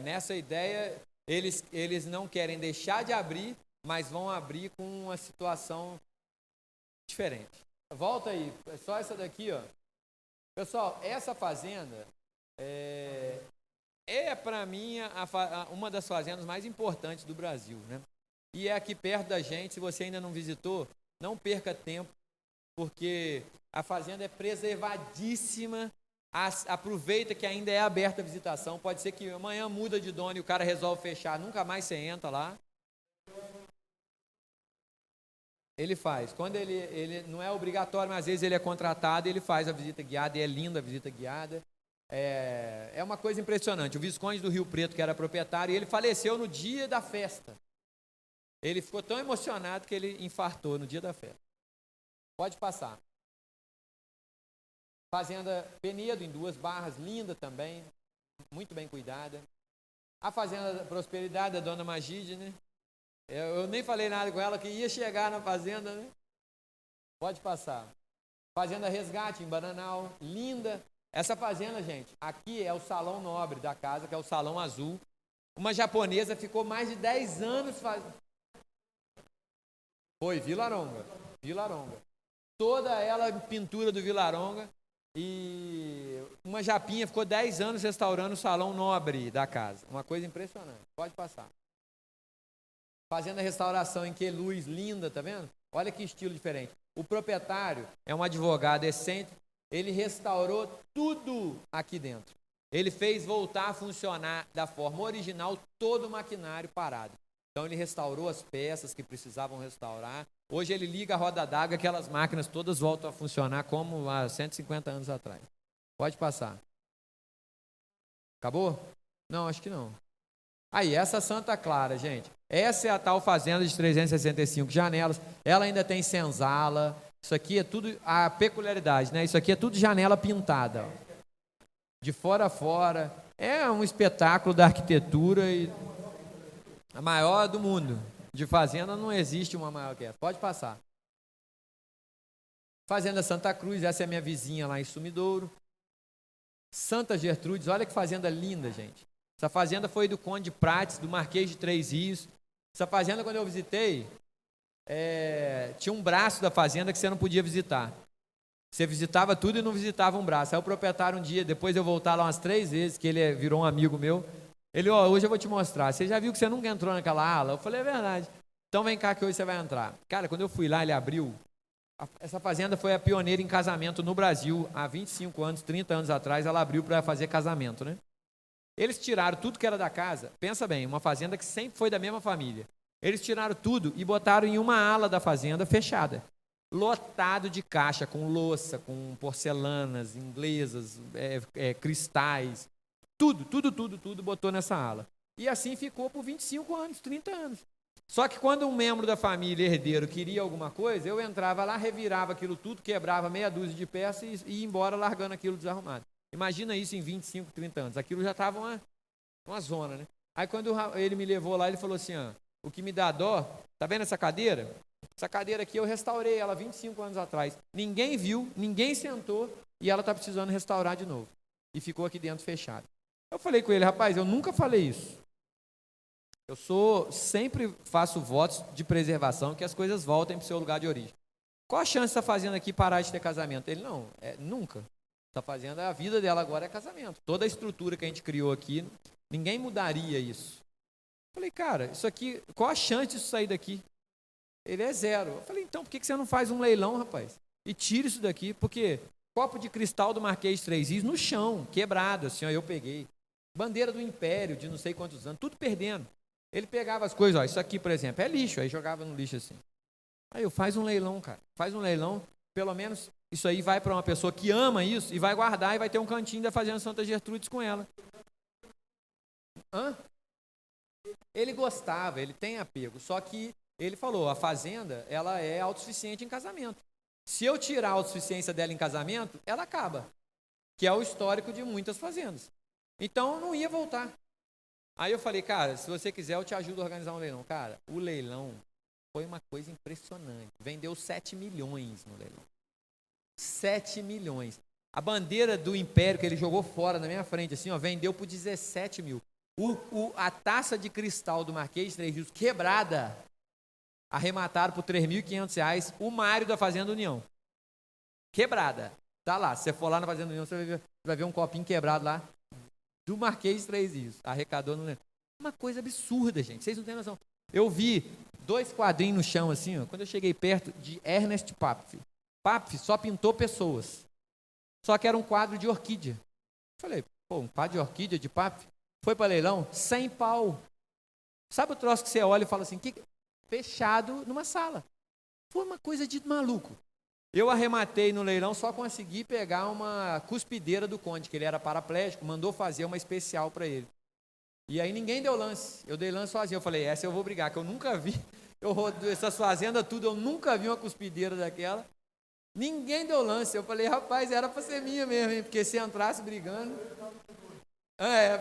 Speaker 1: Nessa ideia, eles não querem deixar de abrir, mas vão abrir com uma situação diferente. Volta aí, é só essa daqui, ó. Pessoal, essa fazenda para mim uma das fazendas mais importantes do Brasil, né? E é aqui perto da gente. Se você ainda não visitou, não perca tempo, porque a fazenda é preservadíssima. Aproveita que ainda é aberta a visitação. Pode ser que amanhã muda de dono e o cara resolve fechar, nunca mais você entra lá. Ele faz. Quando ele não é obrigatório, mas às vezes ele é contratado, ele faz a visita guiada, e é linda a visita guiada. É uma coisa impressionante. O Visconde do Rio Preto, que era proprietário, ele faleceu no dia da festa. Ele ficou tão emocionado que ele infartou no dia da festa. Pode passar. Fazenda Penedo, em 2 Barras, linda também, muito bem cuidada. A Fazenda Prosperidade, da Dona Magide, né? Eu nem falei nada com ela, que ia chegar na fazenda, né? Pode passar. Fazenda Resgate, em Bananal, linda. Essa fazenda, gente, aqui é o salão nobre da casa, que é o Salão Azul. Uma japonesa ficou mais de 10 anos fazendo. Foi, Vilaronga. Toda ela pintura do Vilaronga. E uma japinha ficou 10 anos restaurando o salão nobre da casa. Uma coisa impressionante. Pode passar. Fazenda Restauração em Queluz, linda, tá vendo? Olha que estilo diferente. O proprietário é um advogado excêntrico. Ele restaurou tudo aqui dentro. Ele fez voltar a funcionar da forma original todo o maquinário parado. Então ele restaurou as peças que precisavam restaurar. Hoje ele liga a roda d'água, aquelas máquinas todas voltam a funcionar como há 150 anos atrás. Pode passar. Acabou? Não, acho que não. Aí, essa Santa Clara, gente. Essa é a tal fazenda de 365 janelas. Ela ainda tem senzala. Isso aqui é tudo a peculiaridade, né? Isso aqui é tudo janela pintada, ó. De fora a fora. É um espetáculo da arquitetura e a maior do mundo. De fazenda não existe uma maior que essa. Pode passar. Fazenda Santa Cruz, essa é minha vizinha lá em Sumidouro. Santa Gertrudes, olha que fazenda linda, gente. Essa fazenda foi do Conde Prates, do Marquês de Três Rios. Essa fazenda, quando eu visitei, tinha um braço da fazenda que você não podia visitar. Você visitava tudo e não visitava um braço. Aí o proprietário um dia, depois de eu voltar lá umas 3 vezes, que ele virou um amigo meu, ele, hoje eu vou te mostrar. Você já viu que você nunca entrou naquela ala? Eu falei, é verdade. Então vem cá que hoje você vai entrar. Cara, quando eu fui lá, ele abriu. Essa fazenda foi a pioneira em casamento no Brasil. Há 25 anos, 30 anos atrás, ela abriu para fazer casamento, né? Eles tiraram tudo que era da casa. Pensa bem, uma fazenda que sempre foi da mesma família. Eles tiraram tudo e botaram em uma ala da fazenda fechada. Lotado de caixa, com louça, com porcelanas inglesas, cristais. Tudo botou nessa ala. E assim ficou por 25 anos, 30 anos. Só que quando um membro da família herdeiro queria alguma coisa, eu entrava lá, revirava aquilo tudo, quebrava meia dúzia de peças e ia embora largando aquilo desarrumado. Imagina isso em 25, 30 anos. Aquilo já estava uma zona, né? Aí quando ele me levou lá, ele falou assim, o que me dá dó, tá vendo essa cadeira? Essa cadeira aqui eu restaurei ela 25 anos atrás. Ninguém viu, ninguém sentou e ela está precisando restaurar de novo. E ficou aqui dentro fechado. Eu falei com ele, rapaz, eu nunca falei isso. Eu sempre faço votos de preservação, que as coisas voltem para o seu lugar de origem. Qual a chance dessa fazenda aqui parar de ter casamento? Ele, não, nunca. Essa fazenda, a vida dela agora é casamento. Toda a estrutura que a gente criou aqui, ninguém mudaria isso. Eu falei, cara, isso aqui, qual a chance disso sair daqui? Ele é 0. Eu falei, então, por que você não faz um leilão, rapaz? E tira isso daqui, porque copo de cristal do Marquês de Três Rios no chão, quebrado, assim, eu peguei. Bandeira do Império, de não sei quantos anos, tudo perdendo. Ele pegava as coisas, isso aqui, por exemplo, é lixo, aí jogava no lixo assim. Aí eu, faz um leilão, cara, faz um leilão, pelo menos Isso aí vai para uma pessoa que ama isso e vai guardar e vai ter um cantinho da Fazenda Santa Gertrudes com ela. Hã? Ele gostava, ele tem apego, só que ele falou, a fazenda, ela é autossuficiente em casamento. Se eu tirar a autossuficiência dela em casamento, ela acaba, que é o histórico de muitas fazendas. Então, não ia voltar. Aí eu falei, cara, se você quiser, eu te ajudo a organizar um leilão. Cara, o leilão foi uma coisa impressionante. Vendeu 7 milhões no leilão. 7 milhões. A bandeira do Império que ele jogou fora na minha frente, assim, ó, vendeu por 17 mil. A taça de cristal do Marquês de Três Rios quebrada, arremataram por R$3.500 o Mário da Fazenda União. Quebrada. Tá lá. Se você for lá na Fazenda União, você vai ver um copinho quebrado lá do Marquês de Três Rios. Arrecadou no leilão. Uma coisa absurda, gente. Vocês não têm noção. Eu vi 2 quadrinhos no chão, assim, ó, quando eu cheguei perto de Ernest Papf. Papf só pintou pessoas. Só que era um quadro de orquídea. Falei, pô, um quadro de orquídea de Papf? Foi para leilão? 100 pau. Sabe o troço que você olha e fala assim, fechado numa sala. Foi uma coisa de maluco. Eu arrematei no leilão, só consegui pegar uma cuspideira do Conde, que ele era paraplégico, mandou fazer uma especial para ele. E aí ninguém deu lance. Eu dei lance sozinho. Eu falei, essa eu vou brigar, que eu nunca vi. Eu rodo essas fazendas tudo, eu nunca vi uma cuspideira daquela. Ninguém deu lance. Eu falei, rapaz, era para ser minha mesmo, hein? Porque se entrasse brigando...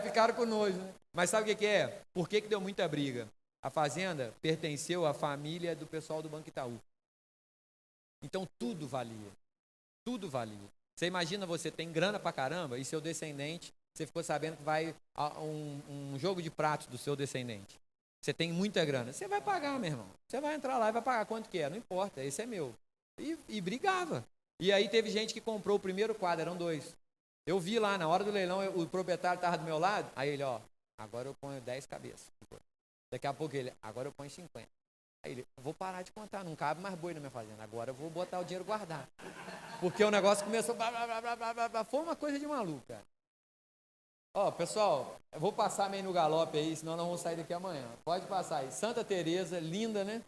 Speaker 1: ficaram com nojo, né? Mas sabe o que é? Por que deu muita briga? A fazenda pertenceu à família do pessoal do Banco Itaú. Então tudo valia. Tudo valia. Você imagina, você tem grana pra caramba e seu descendente, você ficou sabendo que vai um jogo de pratos do seu descendente. Você tem muita grana. Você vai pagar, meu irmão. Você vai entrar lá e vai pagar quanto que é. Não importa, esse é meu. E brigava. E aí teve gente que comprou o primeiro quadro, eram 2. Eu vi lá, na hora do leilão, o proprietário estava do meu lado, aí ele, agora eu ponho 10 cabeças. Daqui a pouco ele, agora eu ponho 50. Aí ele, eu vou parar de contar, não cabe mais boi na minha fazenda, agora eu vou botar o dinheiro guardar. Porque o negócio começou, foi uma coisa de maluco, cara. Pessoal, eu vou passar meio no galope aí, senão nós vamos sair daqui amanhã. Pode passar aí. Santa Teresa, linda, né?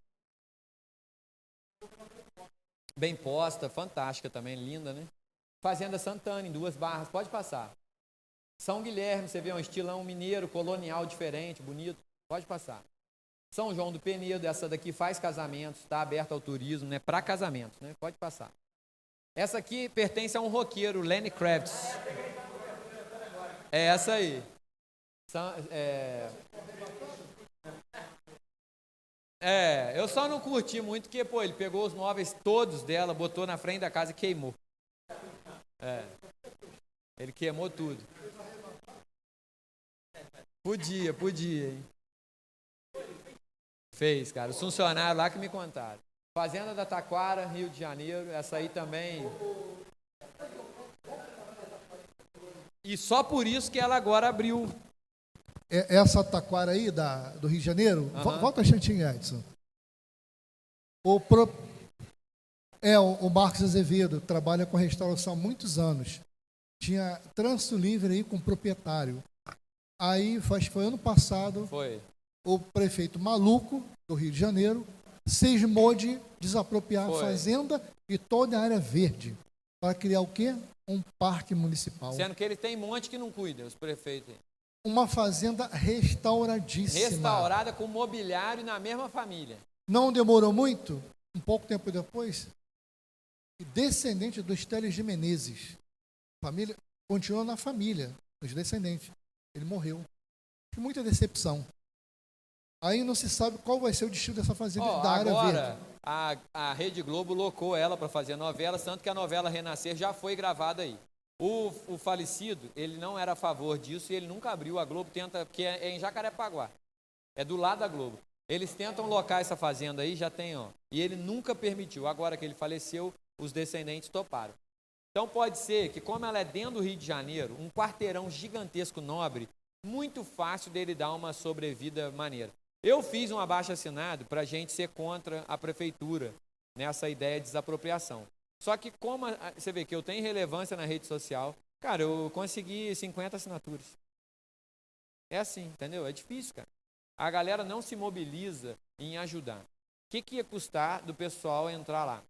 Speaker 1: Bem posta, fantástica também, linda, né? Fazenda Santana, em 2 barras, pode passar. São Guilherme, você vê um estilão mineiro, colonial diferente, bonito, pode passar. São João do Penedo, essa daqui faz casamentos, está aberta ao turismo, né? Para casamentos, né? Pode passar. Essa aqui pertence a um roqueiro, Lenny Kravitz. É essa aí. Eu só não curti muito, porque, pô, ele pegou os móveis todos dela, botou na frente da casa e queimou. Ele queimou tudo. Podia, hein? Fez, cara. Os funcionários lá que me contaram. Fazenda da Taquara, Rio de Janeiro, essa aí também. E só por isso que ela agora abriu.
Speaker 3: Essa Taquara aí do Rio de Janeiro, volta a chantinha, Edson. O Marcos Azevedo trabalha com restauração há muitos anos. Tinha trânsito livre aí com o proprietário. Aí, foi ano passado, o prefeito maluco do Rio de Janeiro cismou de desapropriar a fazenda e toda a área verde para criar o quê? Um parque municipal.
Speaker 1: Sendo que ele tem um monte que não cuida, os prefeitos.
Speaker 3: Uma fazenda restauradíssima.
Speaker 1: Restaurada com mobiliário na mesma família.
Speaker 3: Não demorou muito, um pouco tempo depois, descendente dos Teles de Menezes. Família continuou na família, os descendentes. Ele morreu. Muita decepção. Aí não se sabe qual vai ser o destino dessa fazenda da área verde.
Speaker 1: Agora, a Rede Globo locou ela para fazer a novela, tanto que a novela Renascer já foi gravada aí. O falecido, ele não era a favor disso e ele nunca abriu. A Globo tenta, porque é em Jacarepaguá. É do lado da Globo. Eles tentam locar essa fazenda aí, já tem, e ele nunca permitiu. Agora que ele faleceu, os descendentes toparam. Então pode ser que, como ela é dentro do Rio de Janeiro, um quarteirão gigantesco nobre, muito fácil dele dar uma sobrevida maneira. Eu fiz um abaixo-assinado para a gente ser contra a prefeitura nessa ideia de desapropriação. Só que como você vê que eu tenho relevância na rede social, cara, eu consegui 50 assinaturas. É assim, entendeu? É difícil, cara. A galera não se mobiliza em ajudar. O que ia custar do pessoal entrar lá?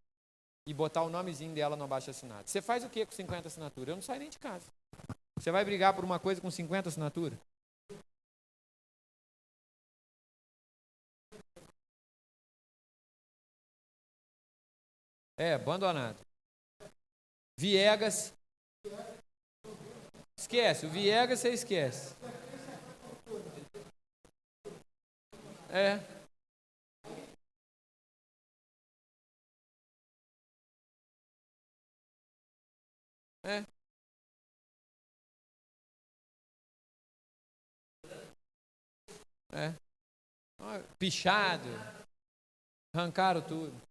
Speaker 1: e botar o nomezinho dela no abaixo-assinado. Você faz o que com 50 assinaturas? Eu não saio nem de casa. Você vai brigar por uma coisa com 50 assinaturas? Abandonado. Viegas. Esquece, o Viegas você esquece. É. Pichado. Arrancaram tudo.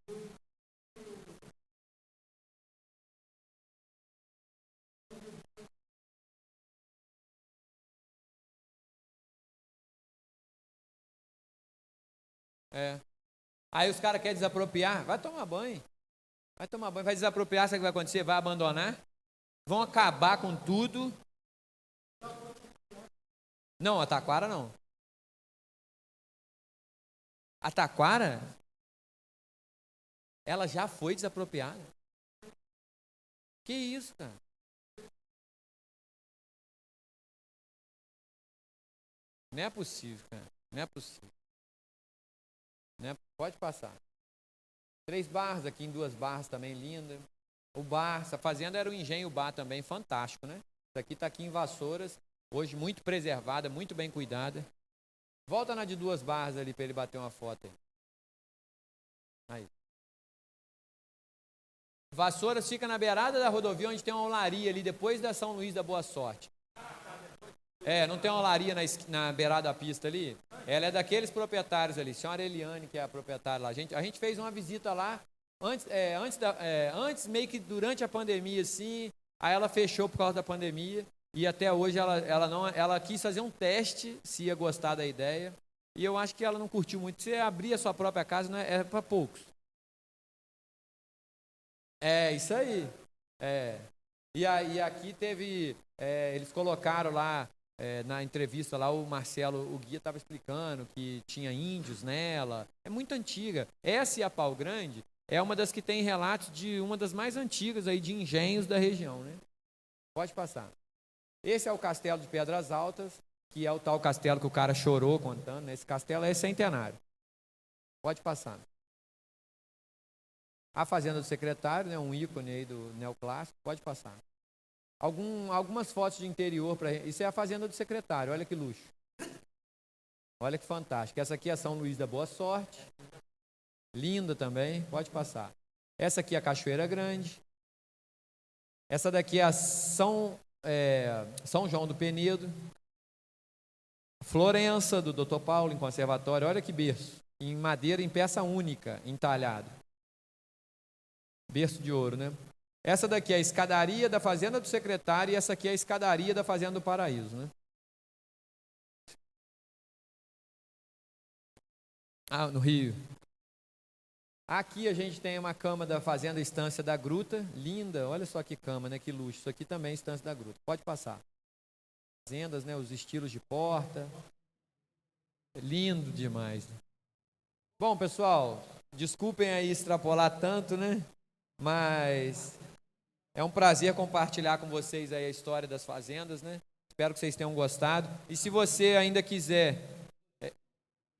Speaker 1: Aí os caras querem desapropriar. Vai tomar banho. Vai desapropriar, sabe o que vai acontecer? Vai abandonar. Vão acabar com tudo. Não, a Taquara não. A Taquara, ela já foi desapropriada. Que isso, cara? Não é possível, cara. Não é possível. Pode passar. 3 barras, aqui em 2 barras também, linda. O bar, essa fazenda era o Engenho Bar também, fantástico, né? Isso aqui está aqui em Vassouras, hoje muito preservada, muito bem cuidada. Volta na de 2 barras ali para ele bater uma foto aí. Vassouras fica na beirada da rodovia, onde tem uma olaria ali, depois da São Luís da Boa Sorte. Não tem uma olaria na beirada da pista ali? Ela é daqueles proprietários ali, senhora Eliane, que é a proprietária lá. A gente fez uma visita lá, antes meio que durante a pandemia, assim, aí ela fechou por causa da pandemia, e até hoje ela quis fazer um teste, se ia gostar da ideia, e eu acho que ela não curtiu muito. Você abrir a sua própria casa não é para poucos. Isso aí. E aqui teve, eles colocaram lá, na entrevista lá, o Marcelo, o guia estava explicando que tinha índios nela. É muito antiga. Essa e a Pau Grande é uma das que tem relatos de uma das mais antigas aí de engenhos da região, né? Pode passar. Esse é o Castelo de Pedras Altas, que é o tal castelo que o cara chorou contando, né? Esse castelo é centenário. Pode passar. A Fazenda do Secretário, né? Um ícone aí do neoclássico. Pode passar. Algumas fotos de interior. Isso é a Fazenda do Secretário, olha que luxo. Olha que fantástico. Essa aqui é a São Luís da Boa Sorte. Linda também, pode passar. Essa aqui é a Cachoeira Grande. Essa daqui é a São João do Penedo. Florença, do Dr. Paulo, em conservatório. Olha que berço. Em madeira, em peça única, entalhado. Berço de ouro, né? Essa daqui é a escadaria da Fazenda do Secretário e essa aqui é a escadaria da Fazenda do Paraíso, né? No Rio. Aqui a gente tem uma cama da Fazenda Estância da Gruta, linda, olha só que cama, né? Que luxo. Isso aqui também é Estância da Gruta. Pode passar. Fazendas, né? Os estilos de porta. Lindo demais. Né? Bom, pessoal, desculpem aí extrapolar tanto, né? Mas é um prazer compartilhar com vocês aí a história das fazendas, né? Espero que vocês tenham gostado. E se você ainda quiser...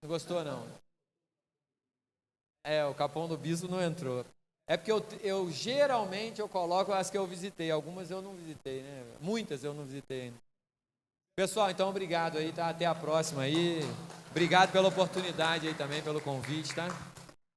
Speaker 1: Não gostou, não? O Capão do Bispo não entrou. É porque eu geralmente eu coloco as que eu visitei. Algumas eu não visitei, né? Muitas eu não visitei ainda. Pessoal, então obrigado aí, tá? Até a próxima aí. Obrigado pela oportunidade aí também, pelo convite, tá?